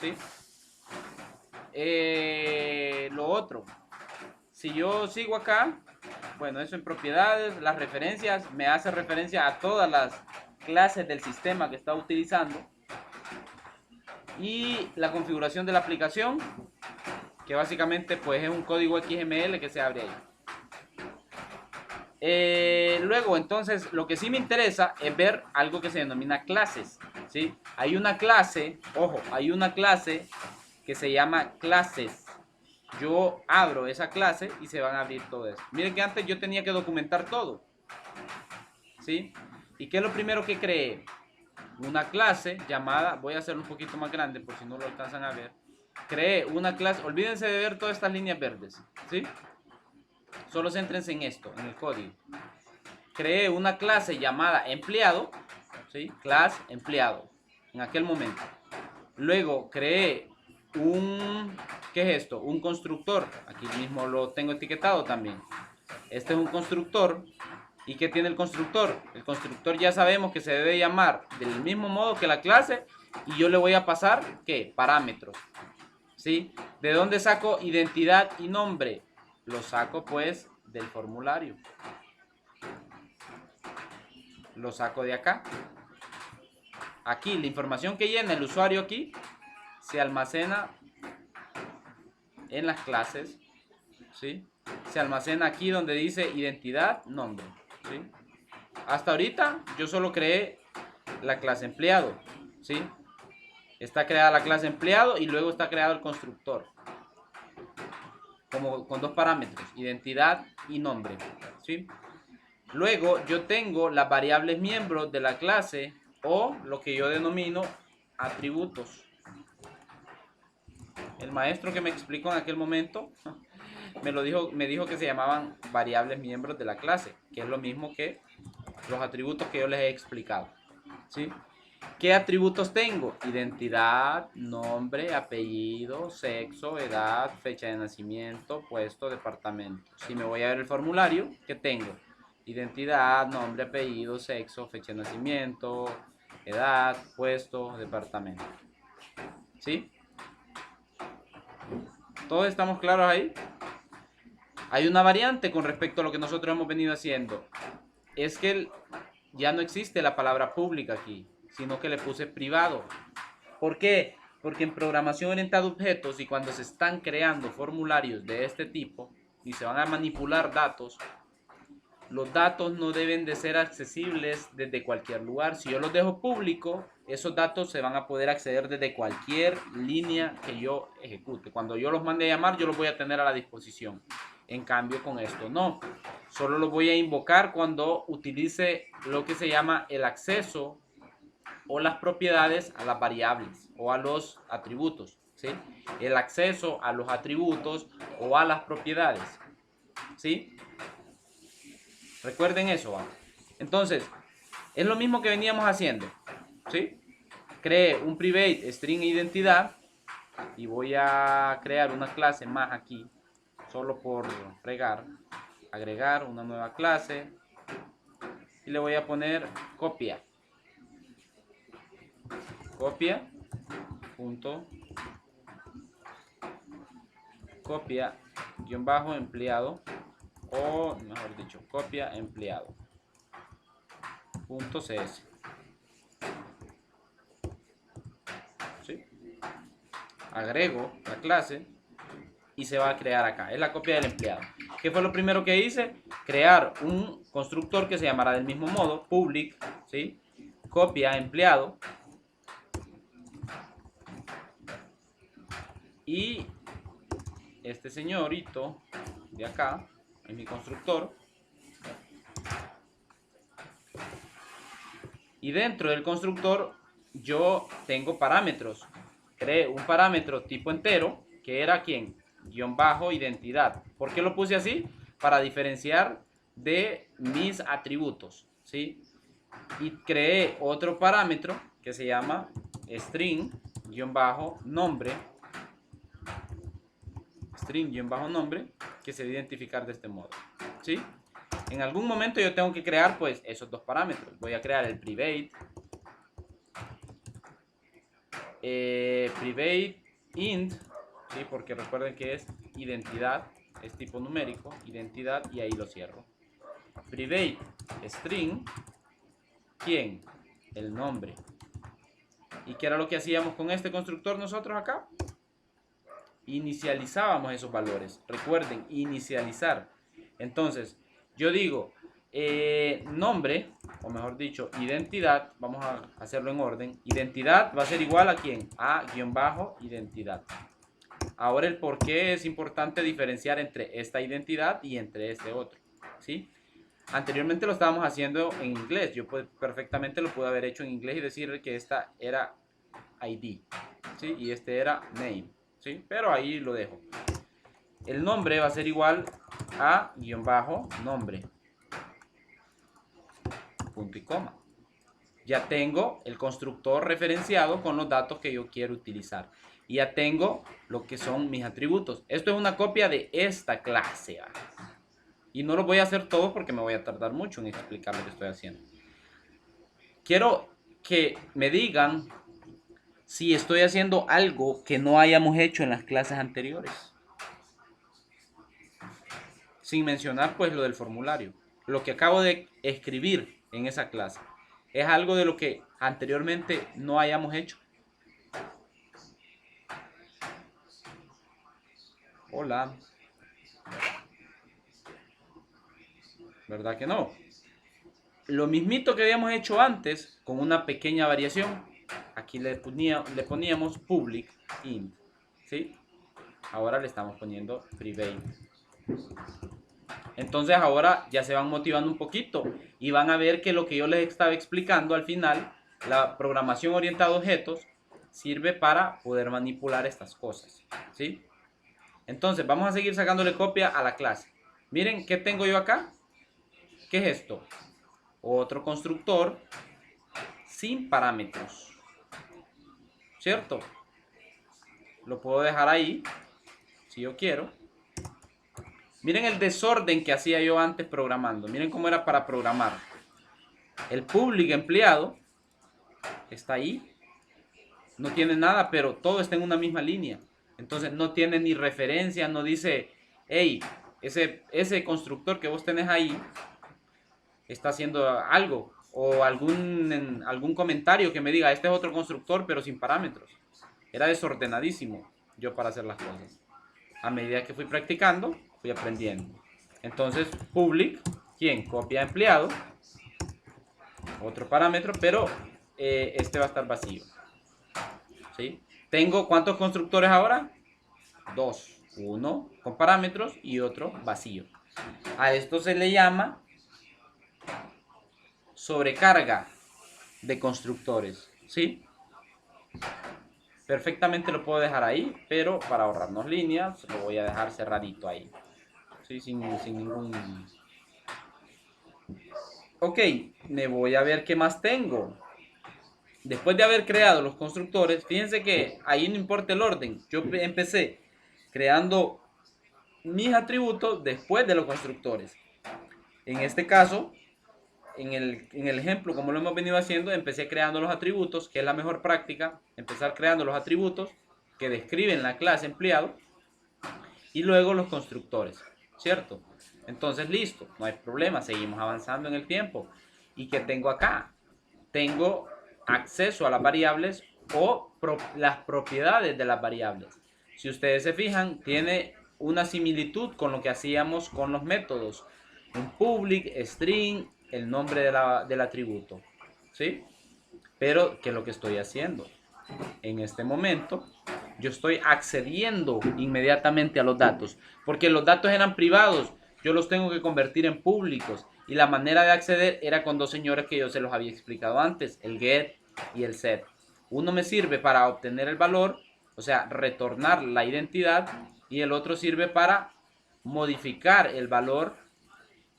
¿sí? Lo otro, si yo sigo acá, bueno, eso en propiedades, las referencias, me hace referencia a todas las clases del sistema que está utilizando. Y la configuración de la aplicación, que básicamente pues es un código XML que se abre ahí. Luego, entonces, lo que sí me interesa es ver algo que se denomina clases, ¿sí? Hay una clase, ojo, hay una clase que se llama clases. Yo abro esa clase y se van a abrir todo eso. Miren que antes yo tenía que documentar todo, ¿sí? ¿Y qué es lo primero que creé? Una clase llamada, voy a hacerlo un poquito más grande por si no lo alcanzan a ver. Creé una clase, olvídense de ver todas estas líneas verdes, ¿sí? Solo céntrense en esto, en el código. Creé una clase llamada empleado, ¿sí? Class empleado, en aquel momento. Luego creé ¿qué es esto? Un constructor. Aquí mismo lo tengo etiquetado también. Este es un constructor. ¿Y qué tiene el constructor? El constructor ya sabemos que se debe llamar del mismo modo que la clase. Y yo le voy a pasar, ¿qué? Parámetros. ¿Sí? ¿De dónde saco identidad y nombre? Lo saco pues del formulario. Lo saco de acá. Aquí, la información que llena el usuario aquí se almacena en las clases, ¿sí? Se almacena aquí donde dice identidad, nombre, ¿sí? Hasta ahorita yo solo creé la clase empleado, ¿sí? Está creada la clase empleado y luego está creado el constructor, como con dos parámetros, identidad y nombre, ¿sí? Luego yo tengo las variables miembros de la clase o lo que yo denomino atributos. El maestro que me explicó en aquel momento me dijo que se llamaban variables miembros de la clase, que es lo mismo que los atributos que yo les he explicado, ¿sí? ¿Qué atributos tengo? Identidad, nombre, apellido, sexo, edad, fecha de nacimiento, puesto, departamento. Si me voy a ver el formulario, ¿qué tengo? Identidad, nombre, apellido, sexo, fecha de nacimiento, edad, puesto, departamento. ¿Sí? ¿Todos estamos claros ahí? Hay una variante con respecto a lo que nosotros hemos venido haciendo. Es que ya no existe la palabra pública aquí, sino que le puse privado. ¿Por qué? Porque en programación orientada a objetos y cuando se están creando formularios de este tipo y se van a manipular datos, los datos no deben de ser accesibles desde cualquier lugar. Si yo los dejo público, esos datos se van a poder acceder desde cualquier línea que yo ejecute. Cuando yo los mande a llamar, yo los voy a tener a la disposición. En cambio, con esto no. Solo los voy a invocar cuando utilice lo que se llama el acceso o las propiedades a las variables o a los atributos, ¿sí? El acceso a los atributos o a las propiedades, ¿sí? Recuerden eso, ¿va? Entonces, es lo mismo que veníamos haciendo, ¿sí? Cree un private string identidad y voy a crear una clase más aquí, solo por fregar, agregar una nueva clase y le voy a poner copia. Copia punto copia guión bajo empleado, o mejor dicho, copia empleado punto cs. ¿Sí? Agrego la clase y se va a crear acá. Es la copia del empleado. ¿Qué fue lo primero que hice? Crear un constructor que se llamará del mismo modo, public, ¿sí? Copia empleado. Y este señorito de acá es mi constructor. Y dentro del constructor yo tengo parámetros. Creé un parámetro tipo entero que era ¿quién? Guión bajo identidad. ¿Por qué lo puse así? Para diferenciar de mis atributos, ¿sí? Y creé otro parámetro que se llama string guión bajo nombre. String guión bajo nombre que se va a identificar de este modo, ¿sí? En algún momento yo tengo que crear pues esos dos parámetros. Voy a crear el private private int, ¿sí? Porque recuerden que es identidad, es tipo numérico, identidad, y ahí lo cierro. Private string, ¿quién? El nombre. ¿Y qué era lo que hacíamos con este constructor nosotros acá? Inicializábamos esos valores. Recuerden, inicializar. Entonces, yo digo nombre, o mejor dicho, identidad. Vamos a hacerlo en orden. Identidad va a ser igual a ¿quién? A guión bajo identidad. Ahora el por qué es importante diferenciar entre esta identidad y entre este otro, ¿sí? Anteriormente lo estábamos haciendo en inglés. Yo perfectamente lo pude haber hecho en inglés y decir que esta era ID, ¿sí? Y este era name, ¿sí? Pero ahí lo dejo. El nombre va a ser igual a guión bajo nombre, punto y coma. Ya tengo el constructor referenciado con los datos que yo quiero utilizar. Y ya tengo lo que son mis atributos. Esto es una copia de esta clase. Y no lo voy a hacer todo porque me voy a tardar mucho en explicar lo que estoy haciendo. Quiero que me digan si estoy haciendo algo que no hayamos hecho en las clases anteriores. Sin mencionar pues lo del formulario. Lo que acabo de escribir en esa clase. ¿Es algo de lo que anteriormente no hayamos hecho? Hola. ¿Verdad que no? Lo mismito que habíamos hecho antes, con una pequeña variación. Aquí le poníamos public int, ¿sí? Ahora le estamos poniendo private. Entonces ahora ya se van motivando un poquito y van a ver que lo que yo les estaba explicando al final, la programación orientada a objetos, sirve para poder manipular estas cosas, ¿sí? Entonces vamos a seguir sacándole copia a la clase. Miren, ¿qué tengo yo acá? ¿Qué es esto? Otro constructor sin parámetros, ¿cierto? Lo puedo dejar ahí si yo quiero. Miren el desorden que hacía yo antes programando. Miren cómo era para programar. El public empleado está ahí. No tiene nada, pero todo está en una misma línea. Entonces no tiene ni referencia, no dice, hey, ese constructor que vos tenés ahí está haciendo algo, o algún comentario que me diga, este es otro constructor pero sin parámetros. Era desordenadísimo yo para hacer las cosas. A medida que fui practicando, fui aprendiendo. Entonces, public, ¿quién? Copia empleado, otro parámetro, pero este va a estar vacío. ¿Sí? Tengo, ¿cuántos constructores ahora? 2. Uno con parámetros y otro vacío. A esto se le llama sobrecarga de constructores. ¿Sí? Perfectamente lo puedo dejar ahí, pero para ahorrarnos líneas, lo voy a dejar cerradito ahí. ¿Sí? Sin ningún... Ok, me voy a ver qué más tengo. Después de haber creado los constructores, fíjense que ahí no importa el orden. Yo empecé creando mis atributos después de los constructores. En este caso, en el ejemplo, como lo hemos venido haciendo, empecé creando los atributos, que es la mejor práctica. Empezar creando los atributos que describen la clase empleado y luego los constructores, ¿cierto? Entonces, listo, no hay problema, seguimos avanzando en el tiempo. ¿Y qué tengo acá? Tengo acceso a las variables o las propiedades de las variables. Si ustedes se fijan, tiene una similitud con lo que hacíamos con los métodos. Un public, string, el nombre del atributo. ¿Sí? Pero, ¿qué es lo que estoy haciendo? En este momento, yo estoy accediendo inmediatamente a los datos. Porque los datos eran privados. Yo los tengo que convertir en públicos. Y la manera de acceder era con dos señores que yo se los había explicado antes. El get y el set. Uno me sirve para obtener el valor, o sea, retornar la identidad. Y el otro sirve para modificar el valor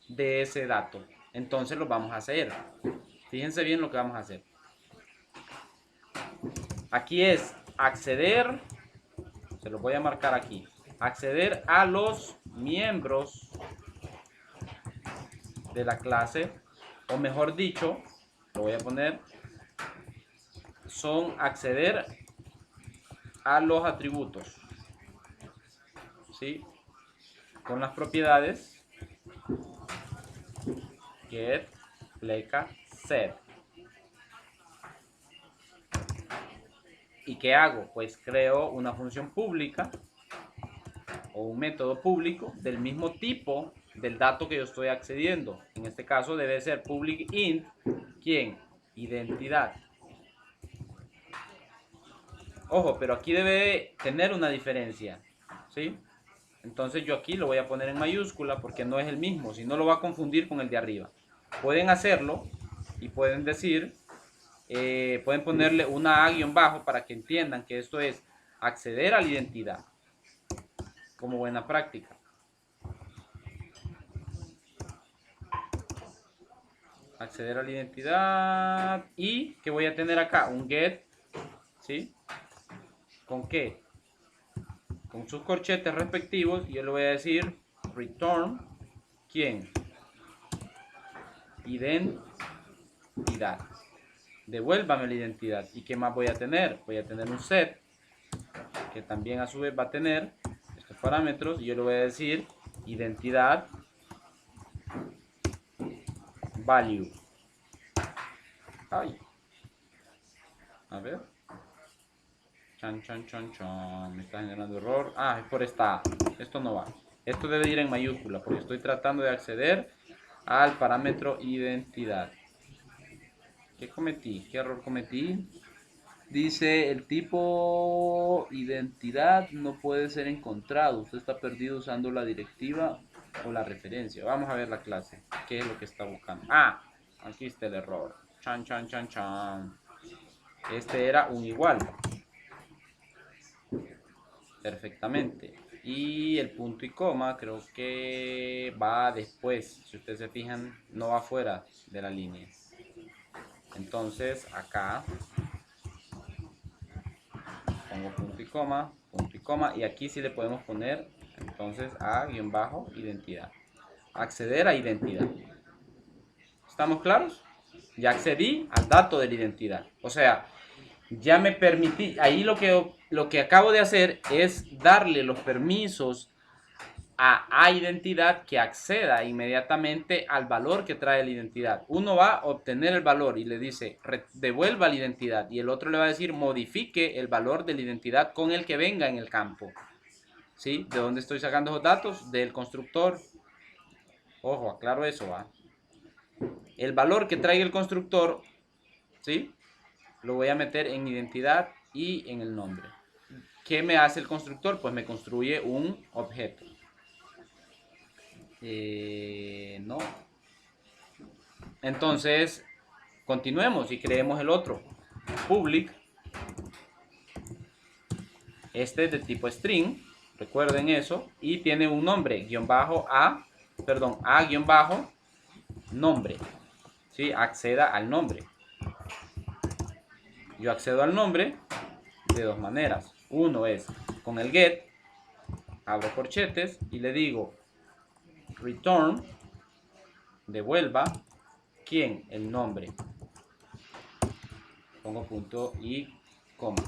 de ese dato. Entonces lo vamos a hacer. Fíjense bien lo que vamos a hacer. Aquí es acceder, se lo voy a marcar aquí, acceder a los miembros de la clase, o mejor dicho, lo voy a poner, son acceder a los atributos, ¿sí? Con las propiedades get, pleca, set. ¿Y qué hago? Pues creo una función pública o un método público del mismo tipo del dato que yo estoy accediendo. En este caso debe ser public int, ¿quién? Identidad. Ojo, pero aquí debe tener una diferencia, ¿sí? Entonces yo aquí lo voy a poner en mayúscula porque no es el mismo, si no lo va a confundir con el de arriba. Pueden hacerlo y pueden decir, pueden ponerle una A-bajo para que entiendan que esto es acceder a la identidad como buena práctica. Acceder a la identidad y que voy a tener acá un get, ¿sí? ¿Con qué? Con sus corchetes respectivos y yo le voy a decir return, ¿quién? Identidad. Devuélvame la identidad. ¿Y qué más voy a tener? Voy a tener un set que también a su vez va a tener estos parámetros y yo le voy a decir identidad value. Ay. A ver. Chan, chan, chan, chan. Me está generando error. Ah, es por esta. Esto no va. Esto debe ir en mayúscula porque estoy tratando de acceder al parámetro identidad. ¿Qué cometí? ¿Qué error cometí? Dice el tipo identidad no puede ser encontrado. Usted está perdido usando la directiva o la referencia. Vamos a ver la clase. ¿Qué es lo que está buscando? Ah, aquí está el error. Chan, chan, chan, chan. Este era un igual. Perfectamente. Y el punto y coma creo que va después. Si ustedes se fijan, no va fuera de la línea. Entonces acá pongo punto y coma, y aquí sí le podemos poner entonces a-identidad. Acceder a identidad. ¿Estamos claros? Ya accedí al dato de la identidad. O sea, ya me permití, ahí lo que acabo de hacer es darle los permisos a identidad que acceda inmediatamente al valor que trae la identidad. Uno va a obtener el valor y le dice devuelva la identidad, y el otro le va a decir modifique el valor de la identidad con el que venga en el campo. ¿Sí? ¿De dónde estoy sacando esos datos? Del constructor. Ojo, aclaro eso, ¿va? El valor que traiga el constructor, ¿sí? Lo voy a meter en identidad y en el nombre. ¿Qué me hace el constructor? Pues me construye un objeto. No. Entonces, continuemos y creemos el otro. Public. Este es de tipo string. Recuerden eso. Y tiene un nombre, a-nombre. ¿Sí? Acceda al nombre. Yo accedo al nombre de dos maneras. Uno es con el get, abro corchetes y le digo return, devuelva, ¿quién? El nombre. Pongo punto y coma.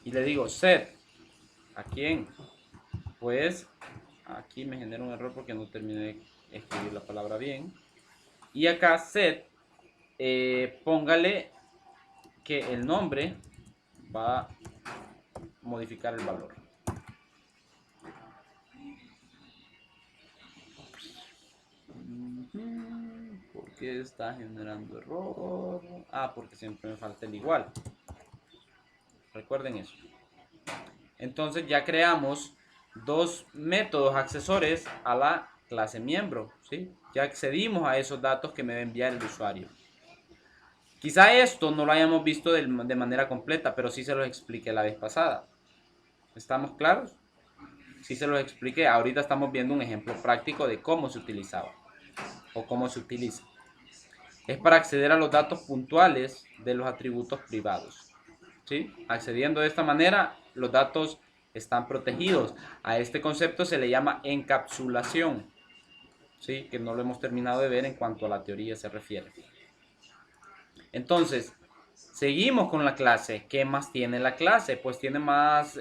Y le digo set, ¿a quién? Pues aquí me genera un error porque no terminé de escribir la palabra bien. Y acá set, póngale que el nombre va a modificar el valor. ¿Por qué está generando error? Porque siempre me falta el igual. Recuerden eso. Entonces ya creamos dos métodos accesores a la clase miembro, ¿sí? Ya accedimos a esos datos que me va a enviar el usuario. Quizá esto no lo hayamos visto de manera completa, pero sí se los expliqué la vez pasada. ¿Estamos claros? Sí se los expliqué. Ahorita estamos viendo un ejemplo práctico de cómo se utilizaba o cómo se utiliza. Es para acceder a los datos puntuales de los atributos privados. ¿Sí? Accediendo de esta manera, los datos están protegidos. A este concepto se le llama encapsulación, ¿sí? Que no lo hemos terminado de ver en cuanto a la teoría se refiere. Entonces, seguimos con la clase. ¿Qué más tiene la clase? Pues tiene más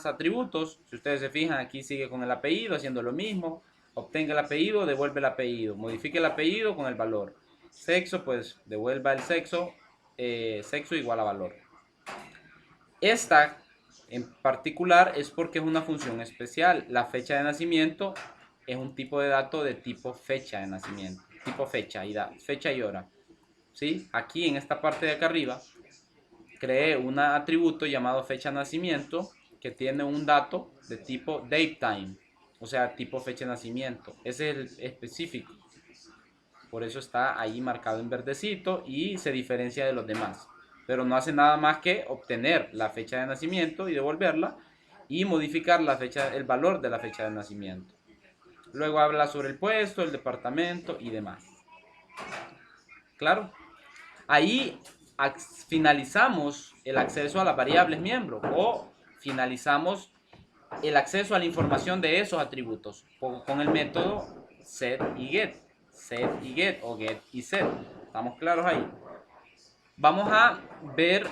atributos. Si ustedes se fijan, aquí sigue con el apellido, haciendo lo mismo. Obtenga el apellido, devuelve el apellido. Modifique el apellido con el valor. Sexo, pues devuelva el sexo. Sexo igual a valor. Esta en particular es porque es una función especial. La fecha de nacimiento es un tipo de dato de tipo fecha de nacimiento. Tipo fecha y hora. ¿Sí? Aquí en esta parte de acá arriba creé un atributo llamado fecha de nacimiento que tiene un dato de tipo datetime, o sea, tipo fecha de nacimiento. Ese es el específico. Por eso está ahí marcado en verdecito y se diferencia de los demás. Pero no hace nada más que obtener la fecha de nacimiento y devolverla y modificar el valor de la fecha de nacimiento. Luego habla sobre el puesto, el departamento y demás. ¿Claro? Ahí finalizamos el acceso a las variables miembro o finalizamos el acceso a la información de esos atributos con el método set y get. Set y get o get y set. ¿Estamos claros ahí? Vamos a ver,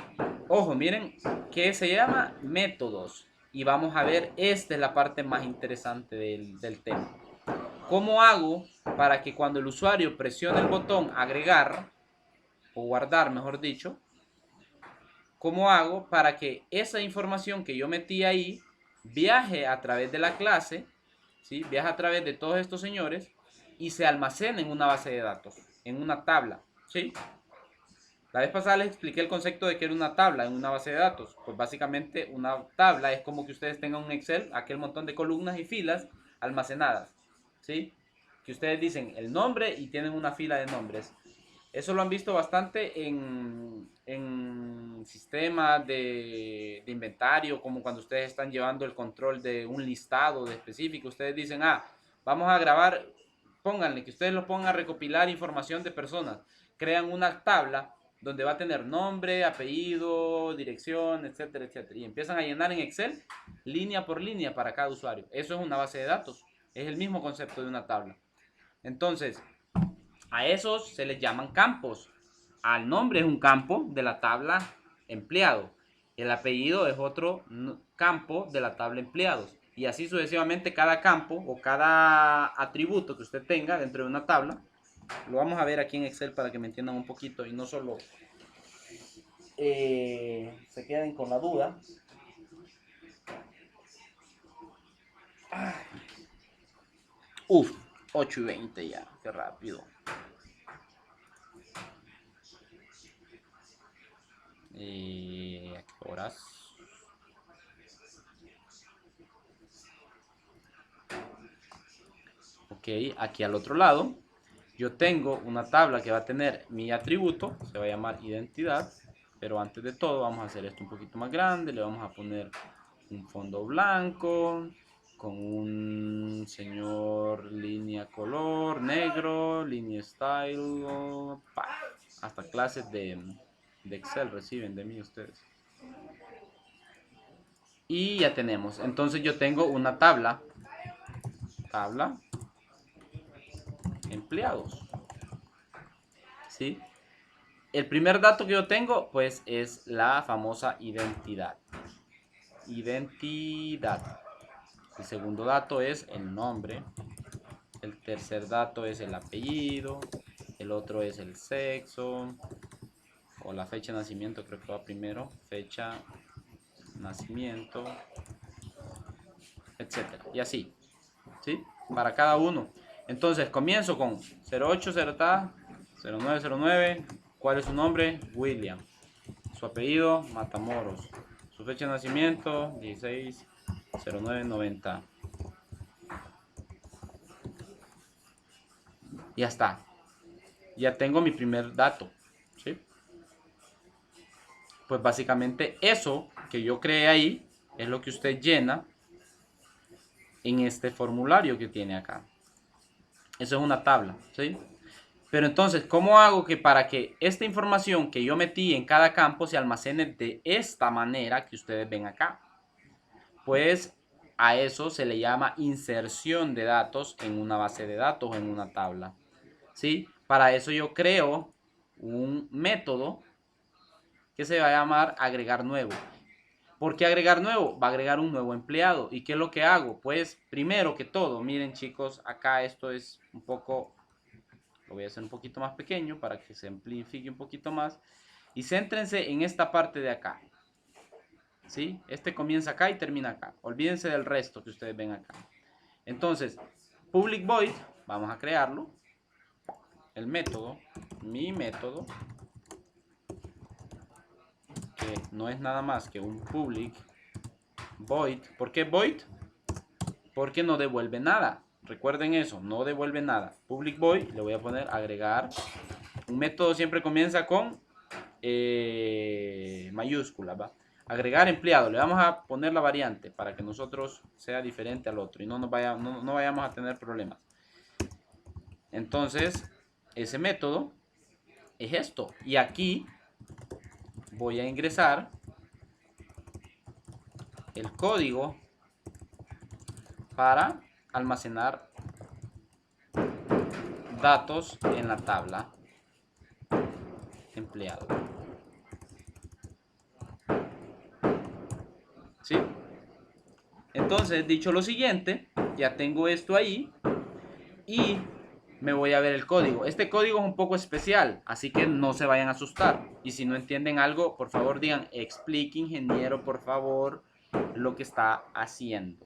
ojo, miren, que se llama métodos. Y vamos a ver, esta es la parte más interesante del tema. ¿Cómo hago para que cuando el usuario presione el botón agregar, o guardar, mejor dicho, cómo hago para que esa información que yo metí ahí viaje a través de la clase, ¿sí? Viaje a través de todos estos señores y se almacene en una base de datos, en una tabla, ¿sí? La vez pasada les expliqué el concepto de que era una tabla en una base de datos. Pues básicamente una tabla es como que ustedes tengan un Excel, aquel montón de columnas y filas almacenadas, ¿sí? Que ustedes dicen el nombre y tienen una fila de nombres. Eso lo han visto bastante en sistemas de inventario, como cuando ustedes están llevando el control de un listado de específico. Ustedes dicen, vamos a grabar, pónganle que ustedes lo pongan a recopilar información de personas. Crean una tabla donde va a tener nombre, apellido, dirección, etcétera, etcétera. Y empiezan a llenar en Excel línea por línea para cada usuario. Eso es una base de datos. Es el mismo concepto de una tabla. Entonces, a esos se les llaman campos. Al nombre es un campo de la tabla empleado. El apellido es otro campo de la tabla empleados. Y así sucesivamente cada campo o cada atributo que usted tenga dentro de una tabla. Lo vamos a ver aquí en Excel para que me entiendan un poquito y no solo se queden con la duda. Uf, 8:20 ya, qué rápido. ¿A qué horas? Ok, aquí al otro lado yo tengo una tabla que va a tener mi atributo, se va a llamar identidad, pero antes de todo vamos a hacer esto un poquito más grande, le vamos a poner un fondo blanco con un señor línea color negro, línea style, hasta clases de Excel reciben de mí ustedes. Y ya tenemos, entonces yo tengo una tabla empleados, ¿sí? El primer dato que yo tengo, pues, es la famosa identidad. Identidad. El segundo dato es el nombre. El tercer dato es el apellido. El otro es el sexo. O la fecha de nacimiento, creo que va primero. Fecha, nacimiento, etcétera. Y así, ¿sí? Para cada uno. Entonces, comienzo con 08, 0909. ¿Cuál es su nombre? William. Su apellido, Matamoros. Su fecha de nacimiento, 16-09-90. Ya está. Ya tengo mi primer dato. ¿Sí? Pues básicamente eso que yo creé ahí es lo que usted llena en este formulario que tiene acá. Eso es una tabla. ¿Sí? Pero entonces, ¿cómo hago que para que esta información que yo metí en cada campo se almacene de esta manera que ustedes ven acá? Pues a eso se le llama inserción de datos en una base de datos o en una tabla. ¿Sí? Para eso yo creo un método que se va a llamar agregar nuevo. ¿Por qué agregar nuevo? Va a agregar un nuevo empleado. ¿Y qué es lo que hago? Pues primero que todo, miren chicos, acá esto es un poco, lo voy a hacer un poquito más pequeño para que se amplifique un poquito más. Y céntrense en esta parte de acá. ¿Sí? Este comienza acá y termina acá. Olvídense del resto que ustedes ven acá. Entonces, public void, vamos a crearlo. El método, mi método, que no es nada más que un public void. ¿Por qué void? Porque no devuelve nada. Recuerden eso, no devuelve nada. Public void, le voy a poner agregar. Un método siempre comienza con mayúscula, ¿va? Agregar empleado, le vamos a poner la variante para que nosotros sea diferente al otro y no vayamos a tener problemas. Entonces, ese método es esto. Y aquí voy a ingresar el código para almacenar datos en la tabla empleado. ¿Sí? Entonces, dicho lo siguiente, ya tengo esto ahí y me voy a ver el código. Este código es un poco especial, así que no se vayan a asustar. Y si no entienden algo, por favor digan, explique ingeniero, por favor, lo que está haciendo.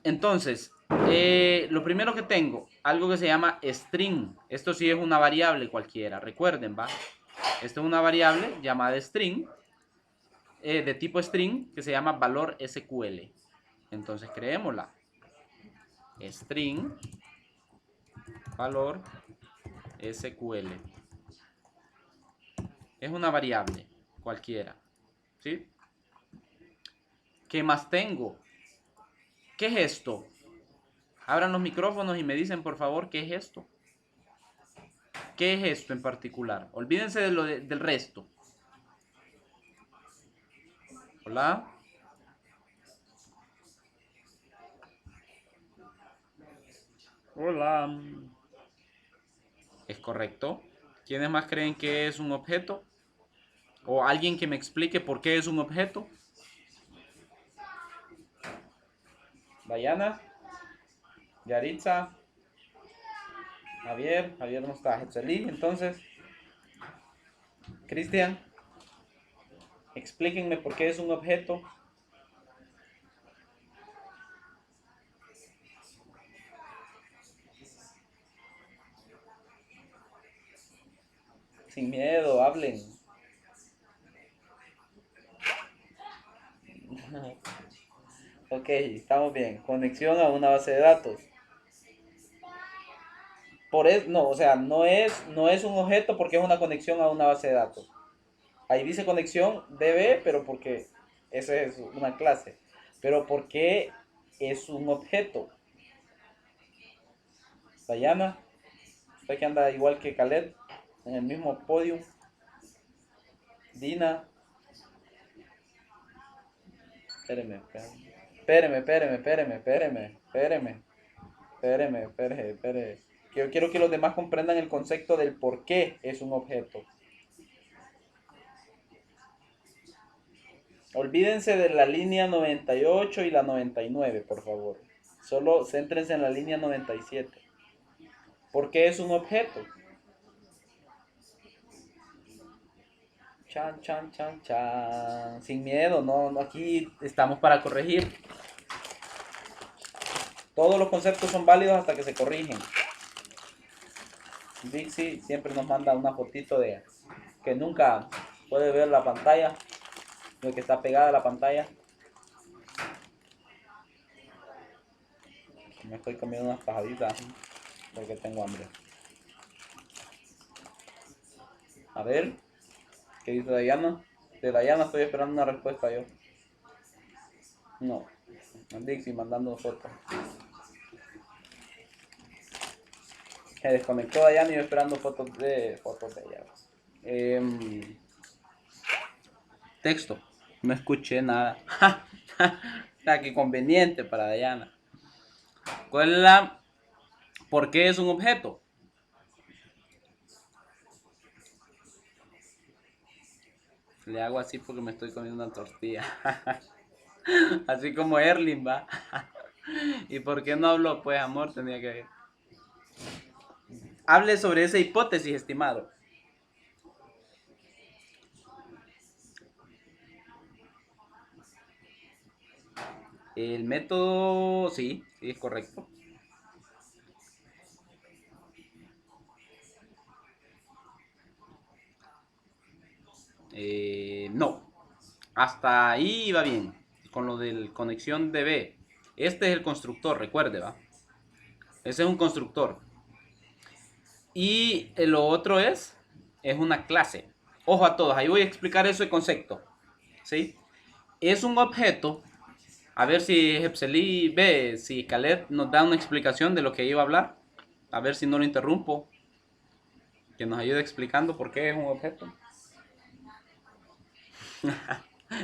Entonces, lo primero que tengo, algo que se llama string. Esto sí es una variable cualquiera, recuerden, ¿va? Esto es una variable llamada string, de tipo string, que se llama valor SQL. Entonces, creémosla. String, valor SQL. Es una variable cualquiera, ¿sí? ¿Qué más tengo? ¿Qué es esto? Abran los micrófonos y me dicen, por favor, ¿qué es esto? ¿Qué es esto en particular? Olvídense del resto. Hola. Hola. ¿Es correcto? ¿Quiénes más creen que es un objeto? ¿O alguien que me explique por qué es un objeto? Dayana, Yaritza, Javier no está, Hetzeli, entonces, Cristian, explíquenme por qué es un objeto. Sin miedo, hablen. Ok, estamos bien. Conexión a una base de datos. Por eso, no, o sea, no es un objeto porque es una conexión a una base de datos. Ahí dice conexión DB, pero porque esa es una clase. Pero ¿por qué es un objeto? Dayana, usted que anda igual que Khaled, en el mismo podio. Dina, espéreme. Yo quiero que los demás comprendan el concepto del por qué es un objeto. Olvídense de la línea 98 y la 99, por favor. Solo céntrense en la línea 97. ¿Por qué es un objeto? Chan, chan, chan, chan. Sin miedo, no, aquí estamos para corregir. Todos los conceptos son válidos hasta que se corrigen. Dixie siempre nos manda una fotito de que nunca puede ver la pantalla, de que está pegada a la pantalla. Me estoy comiendo unas tajaditas porque tengo hambre. A ver, ¿qué dice Dayana? De Dayana estoy esperando una respuesta yo. No, Dixie mandando fotos. Se desconectó Dayana y yo esperando fotos de ella. Texto. No escuché nada. Qué conveniente para Dayana. ¿Cuál es la... ¿Por qué es un objeto? Le hago así porque me estoy comiendo una tortilla. Así como Erling, va. ¿Y por qué no habló? Pues amor, tenía que... Hable sobre esa hipótesis, estimado. El método, sí es correcto. No, hasta ahí iba bien, con lo del conexión DB. Este es el constructor, recuerde, va. Ese es un constructor. Y lo otro es una clase. Ojo a todos, ahí voy a explicar ese concepto. ¿Sí? Es un objeto. A ver si Hepseli ve, si Khaled nos da una explicación de lo que iba a hablar. A ver si no lo interrumpo. Que nos ayude explicando por qué es un objeto.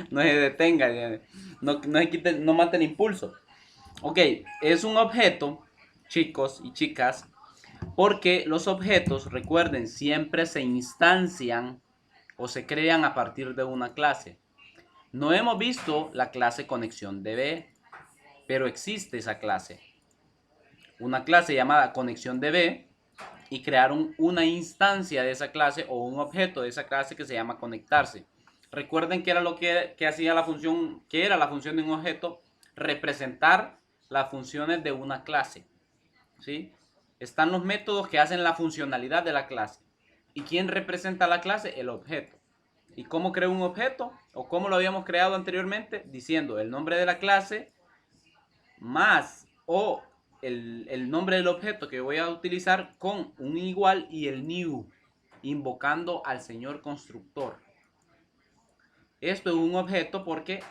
No se detenga, no mate el impulso. Ok, es un objeto, chicos y chicas, porque los objetos, recuerden, siempre se instancian o se crean a partir de una clase. No hemos visto la clase conexión DB, pero existe esa clase. Una clase llamada conexión DB y crearon una instancia de esa clase o un objeto de esa clase que se llama conectarse. Recuerden que era lo que hacía la función, que era la función de un objeto, representar las funciones de una clase. ¿Sí? Están los métodos que hacen la funcionalidad de la clase. ¿Y quién representa la clase? El objeto. ¿Y cómo creo un objeto? ¿O cómo lo habíamos creado anteriormente? Diciendo el nombre de la clase más o el nombre del objeto que voy a utilizar con un igual y el new, invocando al señor constructor. Esto es un objeto porque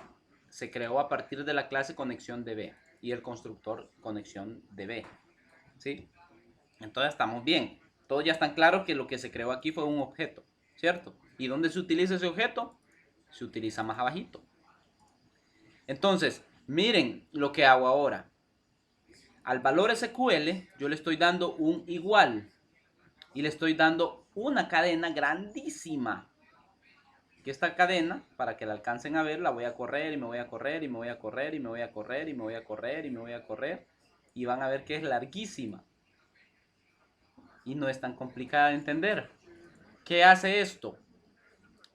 se creó a partir de la clase conexión DB y el constructor conexión DB. ¿Sí? Entonces estamos bien. Todos ya están claros que lo que se creó aquí fue un objeto, ¿cierto? ¿Y dónde se utiliza ese objeto? Se utiliza más abajito. Entonces, miren lo que hago ahora. Al valor SQL yo le estoy dando un igual y le estoy dando una cadena grandísima que esta cadena, para que la alcancen a ver, la voy a correr y me voy a correr y me voy a correr y me voy a correr y me voy a correr y me voy a correr. Y van a ver que es larguísima. Y no es tan complicada de entender. ¿Qué hace esto?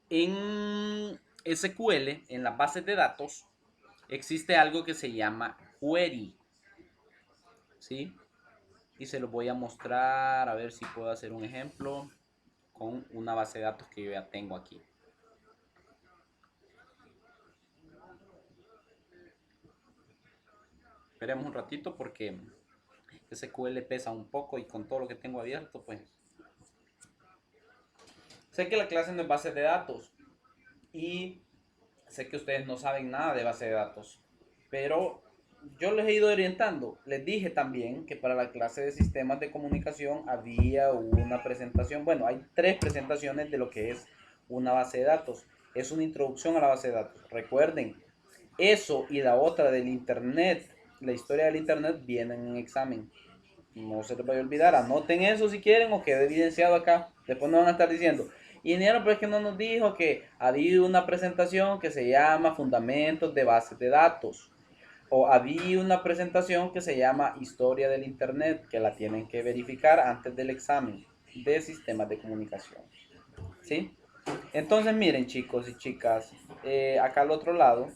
En SQL, en las bases de datos, existe algo que se llama query. ¿Sí? Y se los voy a mostrar, a ver si puedo hacer un ejemplo con una base de datos que yo ya tengo aquí. Esperemos un ratito porque SQL pesa un poco y con todo lo que tengo abierto, pues sé que la clase no es base de datos y sé que ustedes no saben nada de base de datos, pero yo les he ido orientando. Les dije también que para la clase de sistemas de comunicación había una presentación. Bueno, hay 3 presentaciones de lo que es una base de datos. Es una introducción a la base de datos. Recuerden, eso y la otra del internet, la historia del internet, vienen en examen. No se les vaya a olvidar, anoten eso si quieren o quede evidenciado acá. Después no van a estar diciendo, ingeniero, pero es que no nos dijo que ha habido una presentación que se llama Fundamentos de Bases de Datos. O había una presentación que se llama Historia del Internet, que la tienen que verificar antes del examen de sistemas de comunicación. ¿Sí? Entonces miren chicos y chicas, acá al otro lado,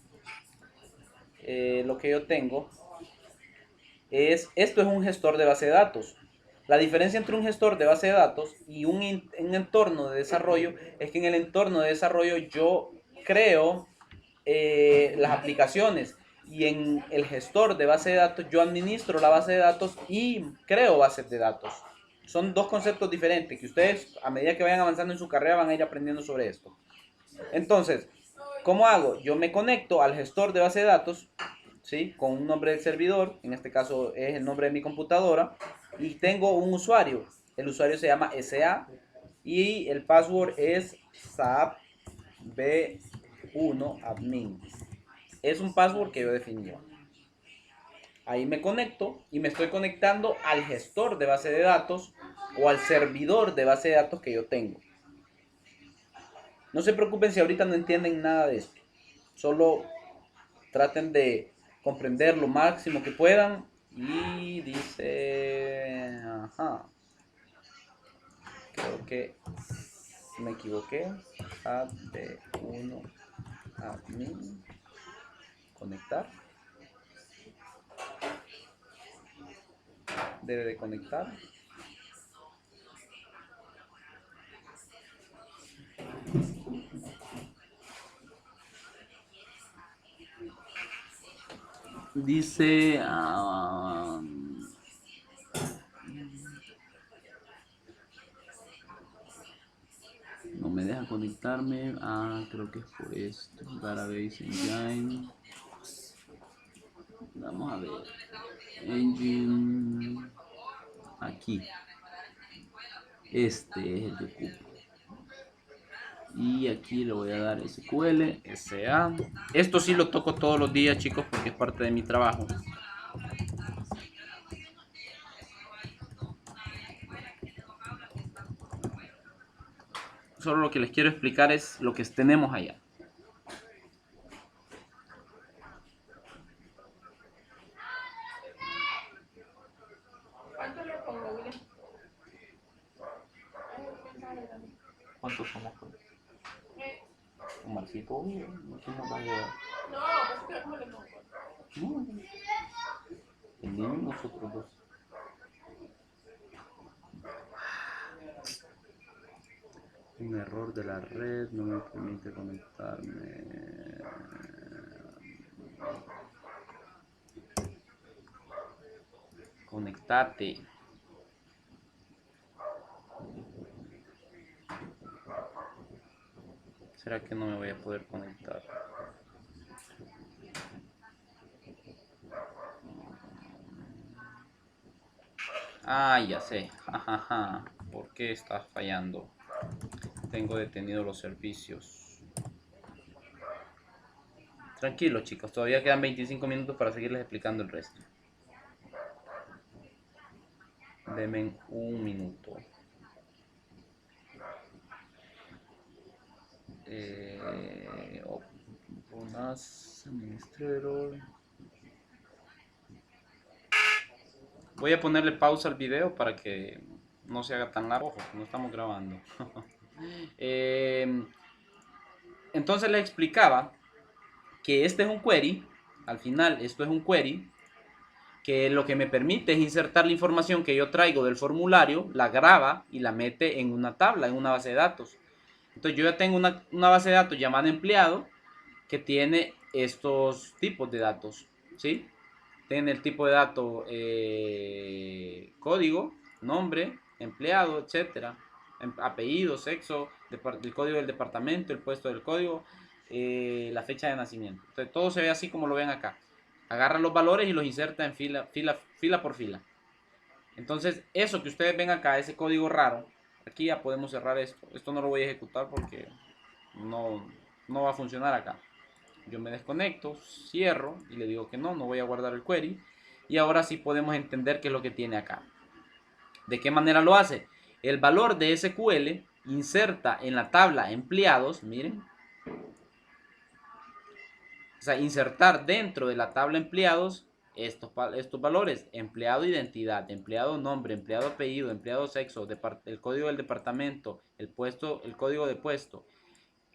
lo que yo tengo esto es un gestor de base de datos. La diferencia entre un gestor de base de datos y un entorno de desarrollo es que en el entorno de desarrollo yo creo las aplicaciones y en el gestor de base de datos yo administro la base de datos y creo bases de datos. Son 2 conceptos diferentes que ustedes a medida que vayan avanzando en su carrera van a ir aprendiendo sobre esto. Entonces, ¿cómo hago? Yo me conecto al gestor de base de datos, ¿sí? Con un nombre del servidor, en este caso es el nombre de mi computadora, y tengo un usuario. El usuario se llama SA y el password es SAP-B1admin. Es un password que yo definí. Ahí me conecto y me estoy conectando al gestor de base de datos o al servidor de base de datos que yo tengo. No se preocupen si ahorita no entienden nada de esto. Solo traten de comprender lo máximo que puedan. Y dice, ajá, creo que me equivoqué. AB1 admin, conectar. Debe de conectar. Dice, no me deja conectarme. Creo que es por esto. Database Engine. Vamos a ver. Engine. Aquí. Este es el que ocupo. Y aquí le voy a dar SQL, SA. Esto sí lo toco todos los días, chicos, porque es parte de mi trabajo. Solo lo que les quiero explicar es lo que tenemos allá. ¿Cuántos somos? Omarcito, ¿quién nos va a llevar? No, el niño y nosotros dos. Un error de la red no me permite conectarme. Conectate. ¿Será que no me voy a poder conectar? Ya sé. Jajaja. ¿Por qué está fallando? Tengo detenidos los servicios. Tranquilos, chicos. Todavía quedan 25 minutos para seguirles explicando el resto. Denme un minuto. Administrator. Voy a ponerle pausa al video para que no se haga tan largo. Ojo, no estamos grabando. Entonces les explicaba que este es un query. Al final esto es un query que lo que me permite es insertar la información que yo traigo del formulario, la graba y la mete en una tabla, en una base de datos. Entonces yo ya tengo una base de datos llamada empleado que tiene estos tipos de datos, ¿sí? Tiene el tipo de dato código, nombre, empleado, etcétera, apellido, sexo, el código del departamento, el puesto del código, la fecha de nacimiento. Entonces todo se ve así como lo ven acá. Agarra los valores y los inserta en fila por fila. Entonces eso que ustedes ven acá, ese código raro, aquí ya podemos cerrar esto. Esto no lo voy a ejecutar porque no va a funcionar acá. Yo me desconecto, cierro y le digo que no voy a guardar el query. Y ahora sí podemos entender qué es lo que tiene acá. ¿De qué manera lo hace? El valor de SQL inserta en la tabla empleados, miren. O sea, insertar dentro de la tabla empleados estos valores. Empleado identidad, empleado nombre, empleado apellido, empleado sexo, el código del departamento, el código de puesto,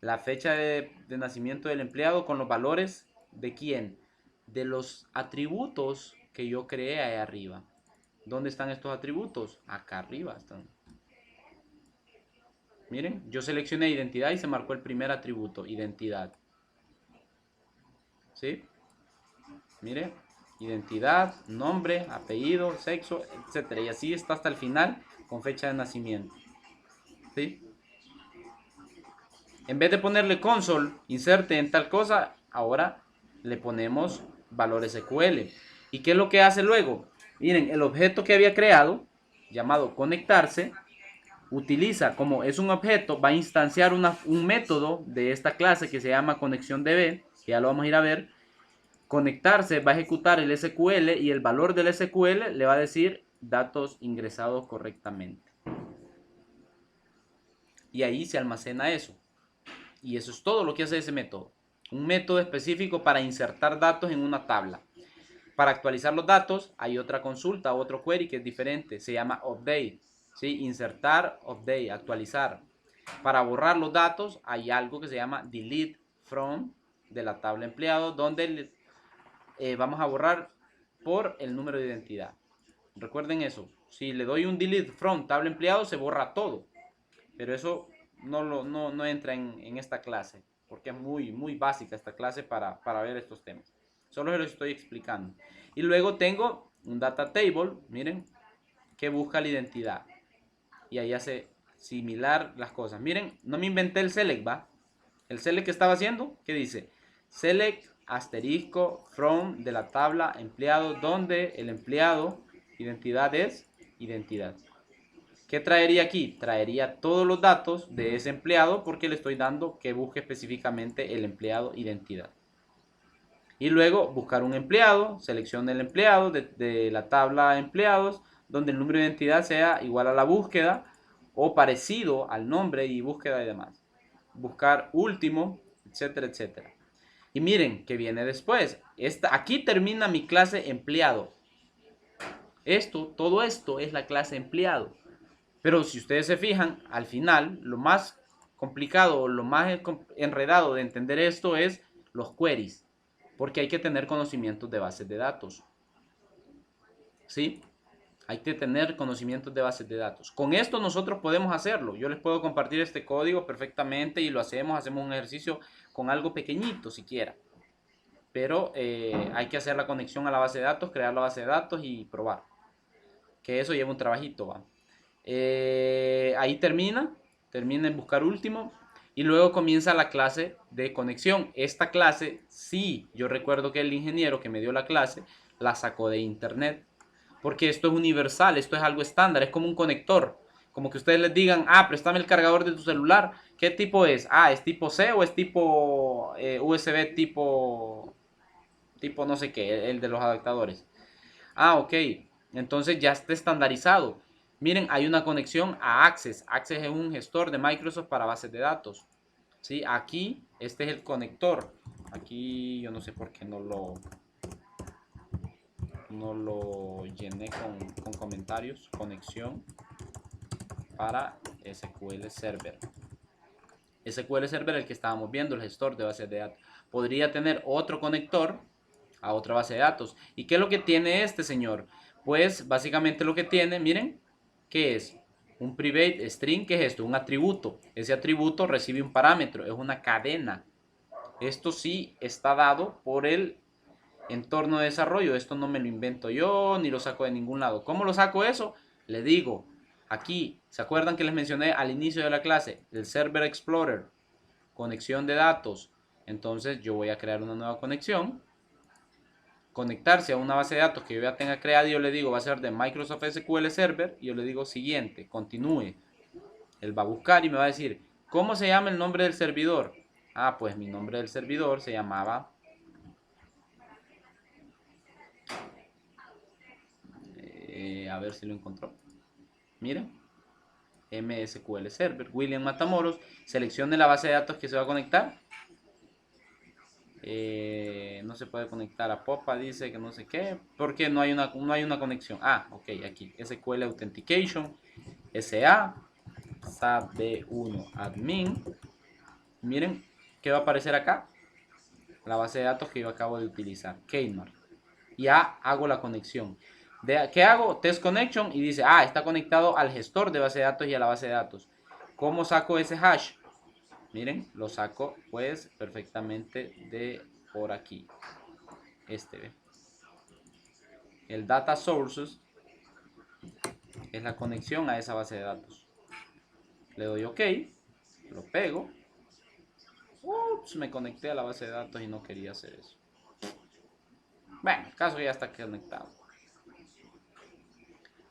la fecha de nacimiento del empleado con los valores de quién, de los atributos que yo creé ahí arriba. ¿Dónde están estos atributos? Acá arriba están. Miren, yo seleccioné identidad y se marcó el primer atributo, identidad. ¿Sí? Miren, identidad, nombre, apellido, sexo, etc. Y así está hasta el final con fecha de nacimiento. ¿Sí? En vez de ponerle console, inserte en tal cosa, ahora le ponemos valor SQL. ¿Y qué es lo que hace luego? Miren, el objeto que había creado, llamado conectarse, utiliza, como es un objeto, va a instanciar un método de esta clase que se llama ConexionDB, que ya lo vamos a ir a ver. Conectarse va a ejecutar el SQL y el valor del SQL le va a decir datos ingresados correctamente. Y ahí se almacena eso. Y eso es todo lo que hace ese método. Un método específico para insertar datos en una tabla. Para actualizar los datos hay otra consulta, otro query que es diferente. Se llama update. ¿Sí? Insertar, update, actualizar. Para borrar los datos hay algo que se llama delete from de la tabla empleado, donde vamos a borrar por el número de identidad. Recuerden eso. Si le doy un delete from tabla empleado se borra todo. Pero eso no entra en esta clase, porque es muy básica esta clase para ver estos temas. Solo se los estoy explicando. Y luego tengo un data table, miren, que busca la identidad. Y ahí hace similar las cosas. Miren, no me inventé el select, ¿va? El select que estaba haciendo, ¿qué dice? Select asterisco from de la tabla empleado, donde el empleado, identidad es identidad. ¿Qué traería aquí? Traería todos los datos de ese empleado porque le estoy dando que busque específicamente el empleado identidad. Y luego buscar un empleado, seleccione el empleado de la tabla empleados, donde el número de identidad sea igual a la búsqueda o parecido al nombre y búsqueda y demás. Buscar último, etcétera, etcétera. Y miren que viene después. Aquí termina mi clase empleado. Todo esto es la clase empleado. Pero si ustedes se fijan, al final, lo más complicado, lo más enredado de entender esto es los queries. Porque hay que tener conocimientos de bases de datos. ¿Sí? Hay que tener conocimientos de bases de datos. Con esto nosotros podemos hacerlo. Yo les puedo compartir este código perfectamente y lo hacemos un ejercicio con algo pequeñito siquiera. Pero hay que hacer la conexión a la base de datos, crear la base de datos y probar. Que eso lleva un trabajito, ¿va? Ahí termina en buscar último y luego comienza la clase de conexión. Esta clase, sí, yo recuerdo que el ingeniero que me dio la clase la sacó de internet, porque esto es universal, esto es algo estándar, es como un conector, como que ustedes les digan, préstame el cargador de tu celular, ¿qué tipo es? ¿Es tipo C o es tipo USB tipo no sé qué, el de los adaptadores? Ok, entonces ya está estandarizado. Miren, hay una conexión a Access. Access es un gestor de Microsoft para bases de datos. ¿sí? Aquí, este es el conector. Aquí yo no sé por qué no lo llené con comentarios. Conexión para SQL Server. SQL Server, el que estábamos viendo, el gestor de bases de datos. Podría tener otro conector a otra base de datos. ¿Y qué es lo que tiene este señor? Pues básicamente lo que tiene, miren, ¿qué es? Un private string, ¿qué es esto? Un atributo. Ese atributo recibe un parámetro, es una cadena. Esto sí está dado por el entorno de desarrollo. Esto no me lo invento yo, ni lo saco de ningún lado. ¿Cómo lo saco eso? Le digo, aquí, ¿se acuerdan que les mencioné al inicio de la clase? El Server Explorer, conexión de datos. Entonces yo voy a crear una nueva conexión, conectarse a una base de datos que yo ya tenga creada, y yo le digo, va a ser de Microsoft SQL Server, y yo le digo siguiente, continúe. Él va a buscar y me va a decir, ¿cómo se llama el nombre del servidor? Ah, pues mi nombre del servidor se llamaba, a ver si lo encontró. Miren, MSQL Server, William Matamoros. Seleccione la base de datos que se va a conectar. No se puede conectar a Popa, dice que no sé qué, porque no hay una conexión. Ah, ok, aquí, SQL Authentication, SA, SAP-B1 Admin. Miren, ¿qué va a aparecer acá? La base de datos que yo acabo de utilizar, Kmart. Ya hago la conexión. ¿Qué hago? Test Connection, y dice, está conectado al gestor de base de datos y a la base de datos. ¿Cómo saco ese hash? Miren, lo saco pues perfectamente de por aquí. ¿Ve? El data sources es la conexión a esa base de datos. Le doy OK, lo pego. Ups, me conecté a la base de datos y no quería hacer eso. Bueno, el caso ya está conectado.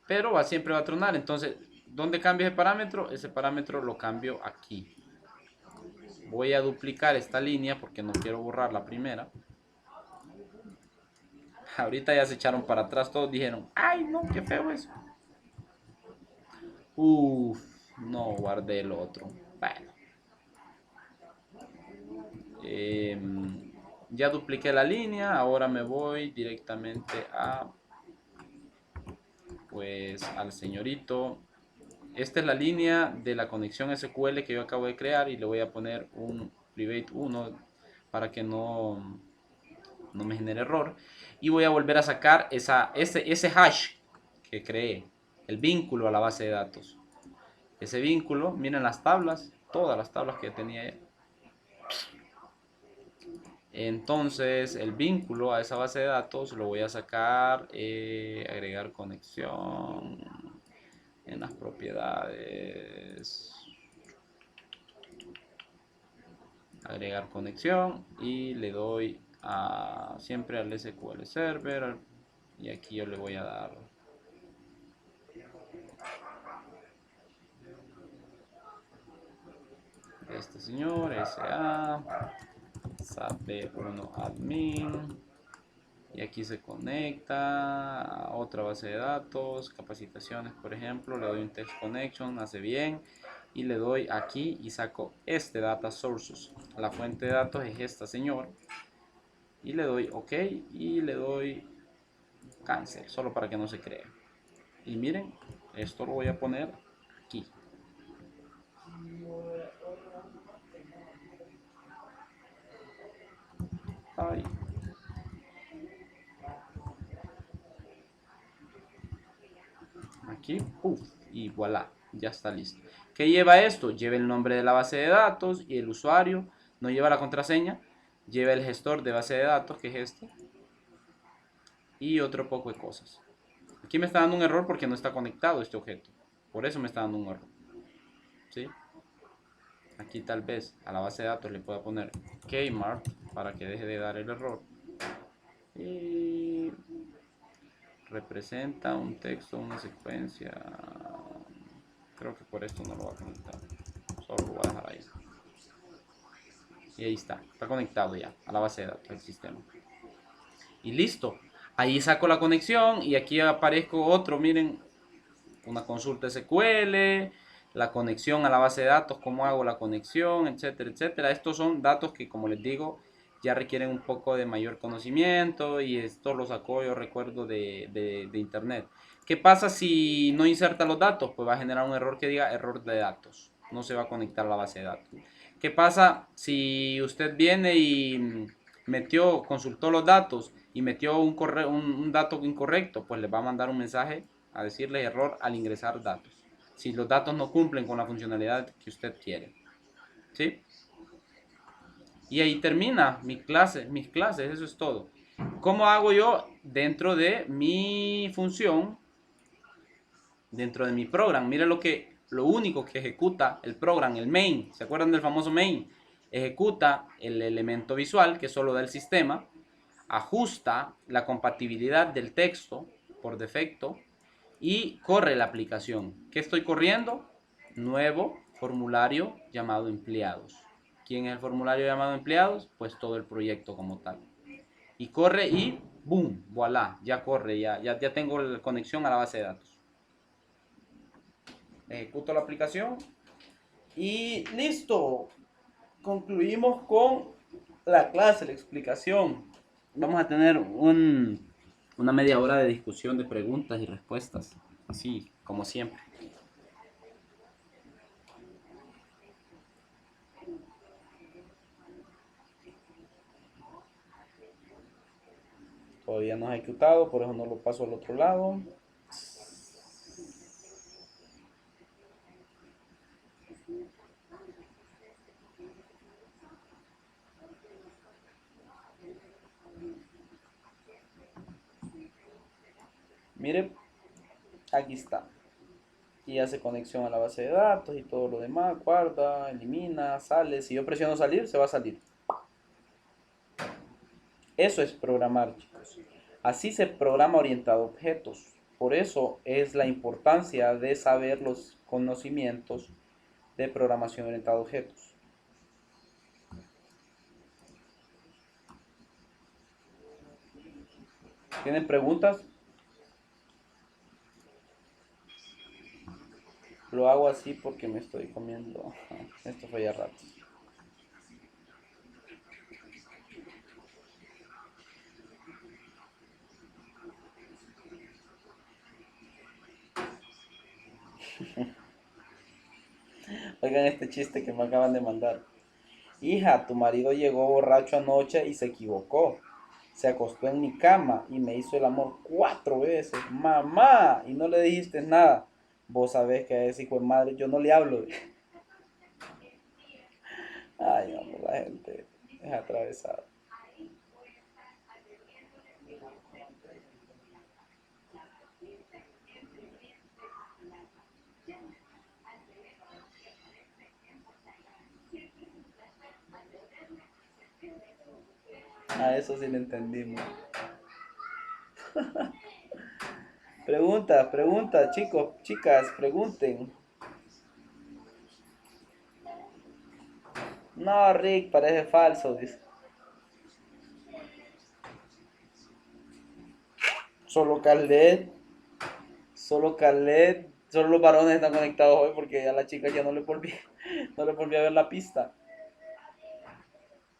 Pero siempre va a tronar. Entonces, ¿dónde cambio ese parámetro? Ese parámetro lo cambio aquí. Voy a duplicar esta línea porque no quiero borrar la primera. Ahorita ya se echaron para atrás. Todos dijeron, ¡ay no, qué feo eso! No guardé el otro. Bueno. Ya dupliqué la línea. Ahora me voy directamente al señorito. Esta es la línea de la conexión SQL que yo acabo de crear, y le voy a poner un private 1 para que no me genere error. Y voy a volver a sacar ese hash que creé, el vínculo a la base de datos. Ese vínculo, miren las tablas, todas las tablas que tenía ahí. Entonces el vínculo a esa base de datos lo voy a sacar, agregar conexión en las propiedades, agregar conexión, y le doy siempre al SQL Server, y aquí yo le voy a dar este señor, SA, SAP-B1 Admin, y aquí se conecta a otra base de datos, capacitaciones por ejemplo, le doy un text connection, hace bien, y le doy aquí y saco este data sources. La fuente de datos es esta señor, y le doy OK y le doy cancel, solo para que no se cree. Y miren, esto lo voy a poner aquí. Ahí. Aquí, y voilà, ya está listo. ¿Qué lleva esto? Lleva el nombre de la base de datos y el usuario, no lleva la contraseña, lleva el gestor de base de datos, que es este, y otro poco de cosas. Aquí me está dando un error porque no está conectado este objeto, por eso me está dando un error. ¿Sí? Aquí tal vez a la base de datos le pueda poner Kmart para que deje de dar el error. Y representa un texto, una secuencia. Creo que por esto no lo va a conectar, solo lo voy a dejar ahí. Y ahí está conectado ya a la base de datos del sistema. Y listo, ahí saco la conexión y aquí aparezco otro, miren, una consulta SQL, la conexión a la base de datos, cómo hago la conexión, etcétera, etcétera. Estos son datos que, como les digo, ya requieren un poco de mayor conocimiento y esto lo sacó, yo recuerdo, de internet. ¿Qué pasa si no inserta los datos? Pues va a generar un error que diga error de datos. No se va a conectar a la base de datos. ¿Qué pasa si usted viene y metió, consultó los datos y metió un dato incorrecto? Pues le va a mandar un mensaje a decirle error al ingresar datos. Si los datos no cumplen con la funcionalidad que usted quiere. ¿Sí? Y ahí termina mis clases, eso es todo. ¿Cómo hago yo dentro de mi función, dentro de mi program? Mire lo único que ejecuta el program, el main. ¿Se acuerdan del famoso main? Ejecuta el elemento visual que solo da el sistema, ajusta la compatibilidad del texto por defecto y corre la aplicación. ¿Qué estoy corriendo? Nuevo formulario llamado empleados. ¿Quién es el formulario llamado empleados? Pues todo el proyecto como tal. Y corre y ¡boom! Voilà, ya corre, ya tengo la conexión a la base de datos. Ejecuto la aplicación y listo. Concluimos con la clase, la explicación. Vamos a tener una media hora de discusión de preguntas y respuestas, así como siempre. Todavía no ha ejecutado, por eso no lo paso al otro lado. Mire, aquí está. Y hace conexión a la base de datos y todo lo demás. Guarda, elimina, sale. Si yo presiono salir, se va a salir. Eso es programar, chicos. Así se programa orientado a objetos. Por eso es la importancia de saber los conocimientos de programación orientada a objetos. ¿Tienen preguntas? Lo hago así porque me estoy comiendo. Esto fue ya rato. Oigan este chiste que me acaban de mandar. Hija, tu marido llegó borracho anoche y se equivocó. Se acostó en mi cama y me hizo el amor 4 veces. Mamá, y no le dijiste nada. Vos sabés que a ese hijo de madre yo no le hablo. Ay, hombre, la gente es atravesada. A eso sí le entendimos. Preguntas, chicos, chicas, pregunten. No, Rick, parece falso, dice. Solo Khaled, solo los varones están conectados hoy porque a la chica ya no le volví a ver la pista.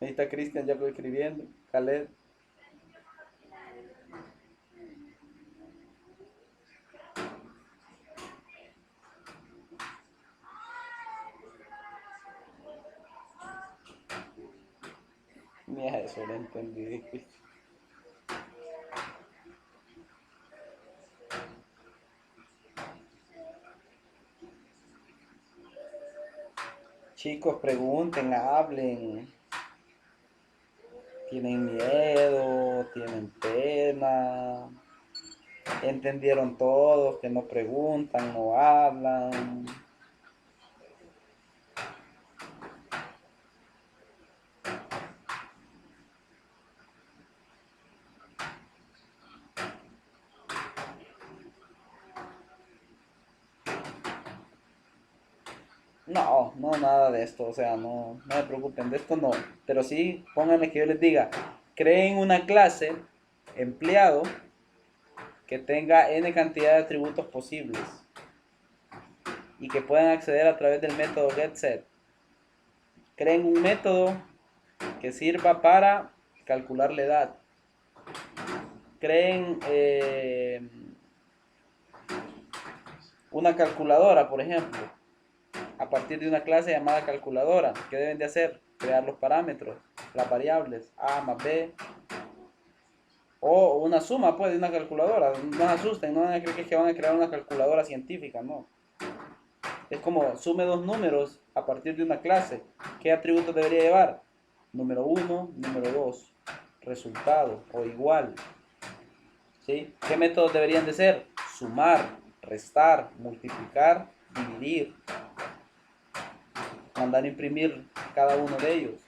Ahí está Cristian ya escribiendo, Khaled. Ni a eso lo entendí. Chicos, pregunten, hablen. ¿Tienen miedo? ¿Tienen pena? ¿Entendieron todos que no preguntan, no hablan? No, no, nada de esto, o sea, no me preocupen, de esto no. Pero sí, pónganle que yo les diga, creen una clase empleado que tenga n cantidad de atributos posibles. y que puedan acceder a través del método GetSet. Creen un método que sirva para calcular la edad. Creen una calculadora, por ejemplo, a partir de una clase llamada calculadora. ¿Qué deben de hacer? Crear los parámetros, las variables a más b, o una suma pues de una calculadora. No se asusten, no van a creer que van a crear una calculadora científica, no. Es como sume dos números a partir de una clase. ¿Qué atributos debería llevar? Número 1, número 2, resultado o igual. ¿Sí? ¿Qué métodos deberían de ser? Sumar, restar, multiplicar, dividir. Mandar a imprimir cada uno de ellos.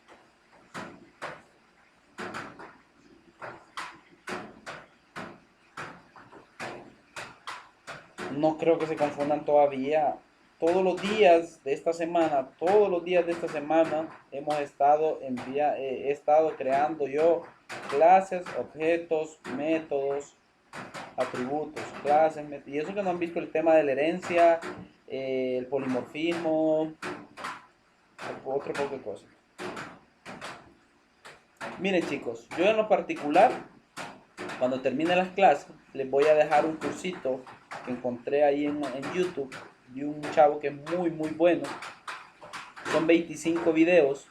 No creo que se confundan todavía. Todos los días de esta semana hemos estado he estado creando yo clases, objetos, métodos, atributos, clases, y eso que no han visto el tema de la herencia, el polimorfismo, otro poco de cosas. Miren chicos, yo en lo particular, cuando termine las clases, les voy a dejar un cursito que encontré ahí en YouTube de un chavo que es muy bueno. Son 25 videos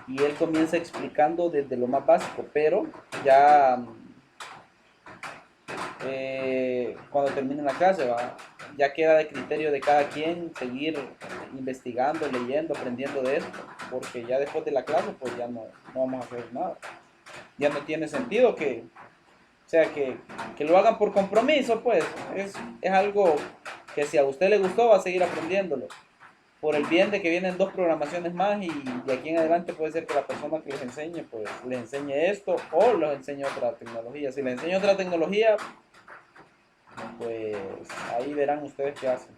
y él comienza explicando desde lo más básico, pero ya cuando termine la clase ya queda de criterio de cada quien seguir investigando, leyendo, aprendiendo de esto, porque ya después de la clase pues ya no vamos a hacer nada. Ya no tiene sentido que lo hagan por compromiso, pues es algo que si a usted le gustó va a seguir aprendiéndolo. Por el bien de que vienen 2 programaciones más y de aquí en adelante puede ser que la persona que les enseñe, pues les enseñe esto o les enseñe otra tecnología. Si les enseño otra tecnología, pues ahí verán ustedes qué hacen.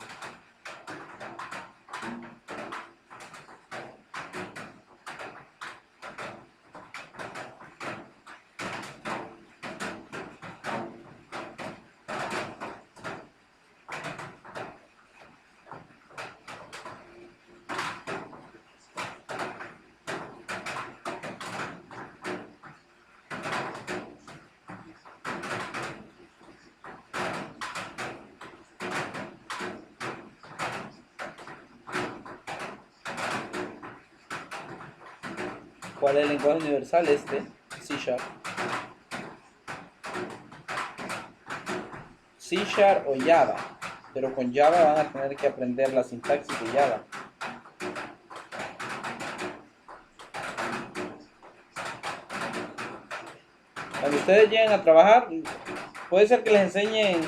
¿Cuál es el lenguaje universal? C Sharp. C Sharp o Java, pero con Java van a tener que aprender la sintaxis de Java. Cuando ustedes lleguen a trabajar, puede ser que les enseñen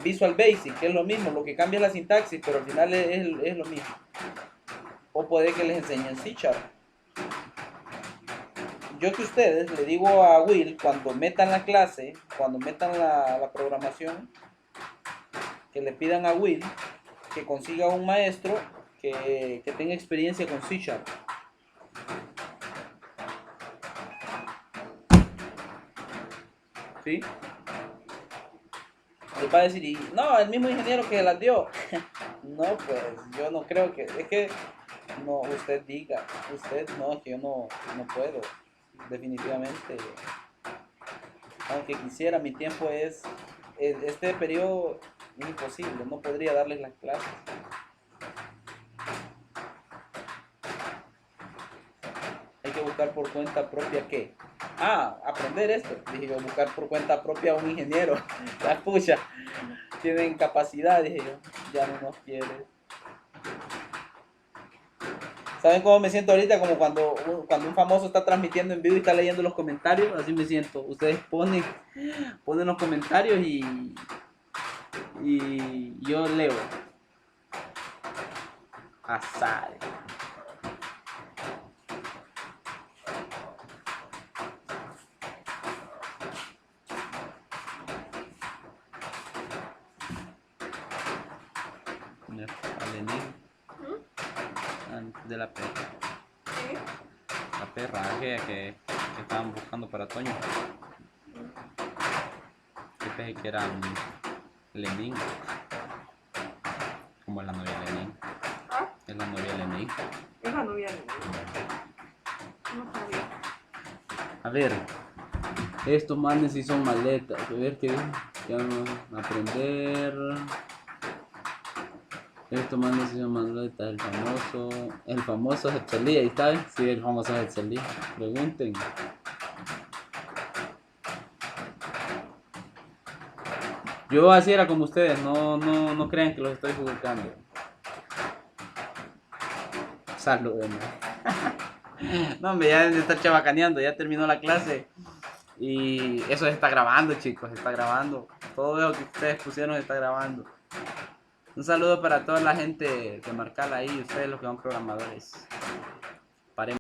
Visual Basic, que es lo mismo, lo que cambia es la sintaxis, pero al final es lo mismo. O puede que les enseñen C Sharp. Yo que ustedes le digo a Will, cuando metan la clase, cuando metan la programación, que le pidan a Will que consiga un maestro que tenga experiencia con C Sharp. ¿Sí? Les va a decir, no, el mismo ingeniero que las dio. No, pues yo no creo que, es que no, usted diga, no, es que yo no puedo, definitivamente. Aunque quisiera, mi tiempo este periodo es imposible, no podría darles las clases. Hay que buscar por cuenta propia, ¿qué? Aprender esto. Dije yo, buscar por cuenta propia a un ingeniero. La pucha, tienen capacidad, dije yo, ya no nos quiere. ¿Saben cómo me siento ahorita? Como cuando un famoso está transmitiendo en vivo y está leyendo los comentarios, así me siento. Ustedes ponen los comentarios y yo leo. Azar. De la perra. ¿Sí? La perra, que que estaban buscando para Toño. Yo pensé que era Lenin. Como la novia Lenin. ¿Ah? Es la novia Lenin. Es la novia de Lenin. No sabía. A ver, estos manes sí son maletas. A ver qué vamos a aprender. Estos manes sí son maletas. El famoso Hetzalí, ahí está. Sí, el famoso Hetzalí. Pregunten. Yo así era como ustedes, no crean que los estoy juzgando. Saluden. No, hombre, ya de estar chabacaneando, ya terminó la clase. Y eso se está grabando, chicos, se está grabando. Todo lo que ustedes pusieron se está grabando. Un saludo para toda la gente de Marcal ahí, ustedes los que son programadores. Paremos.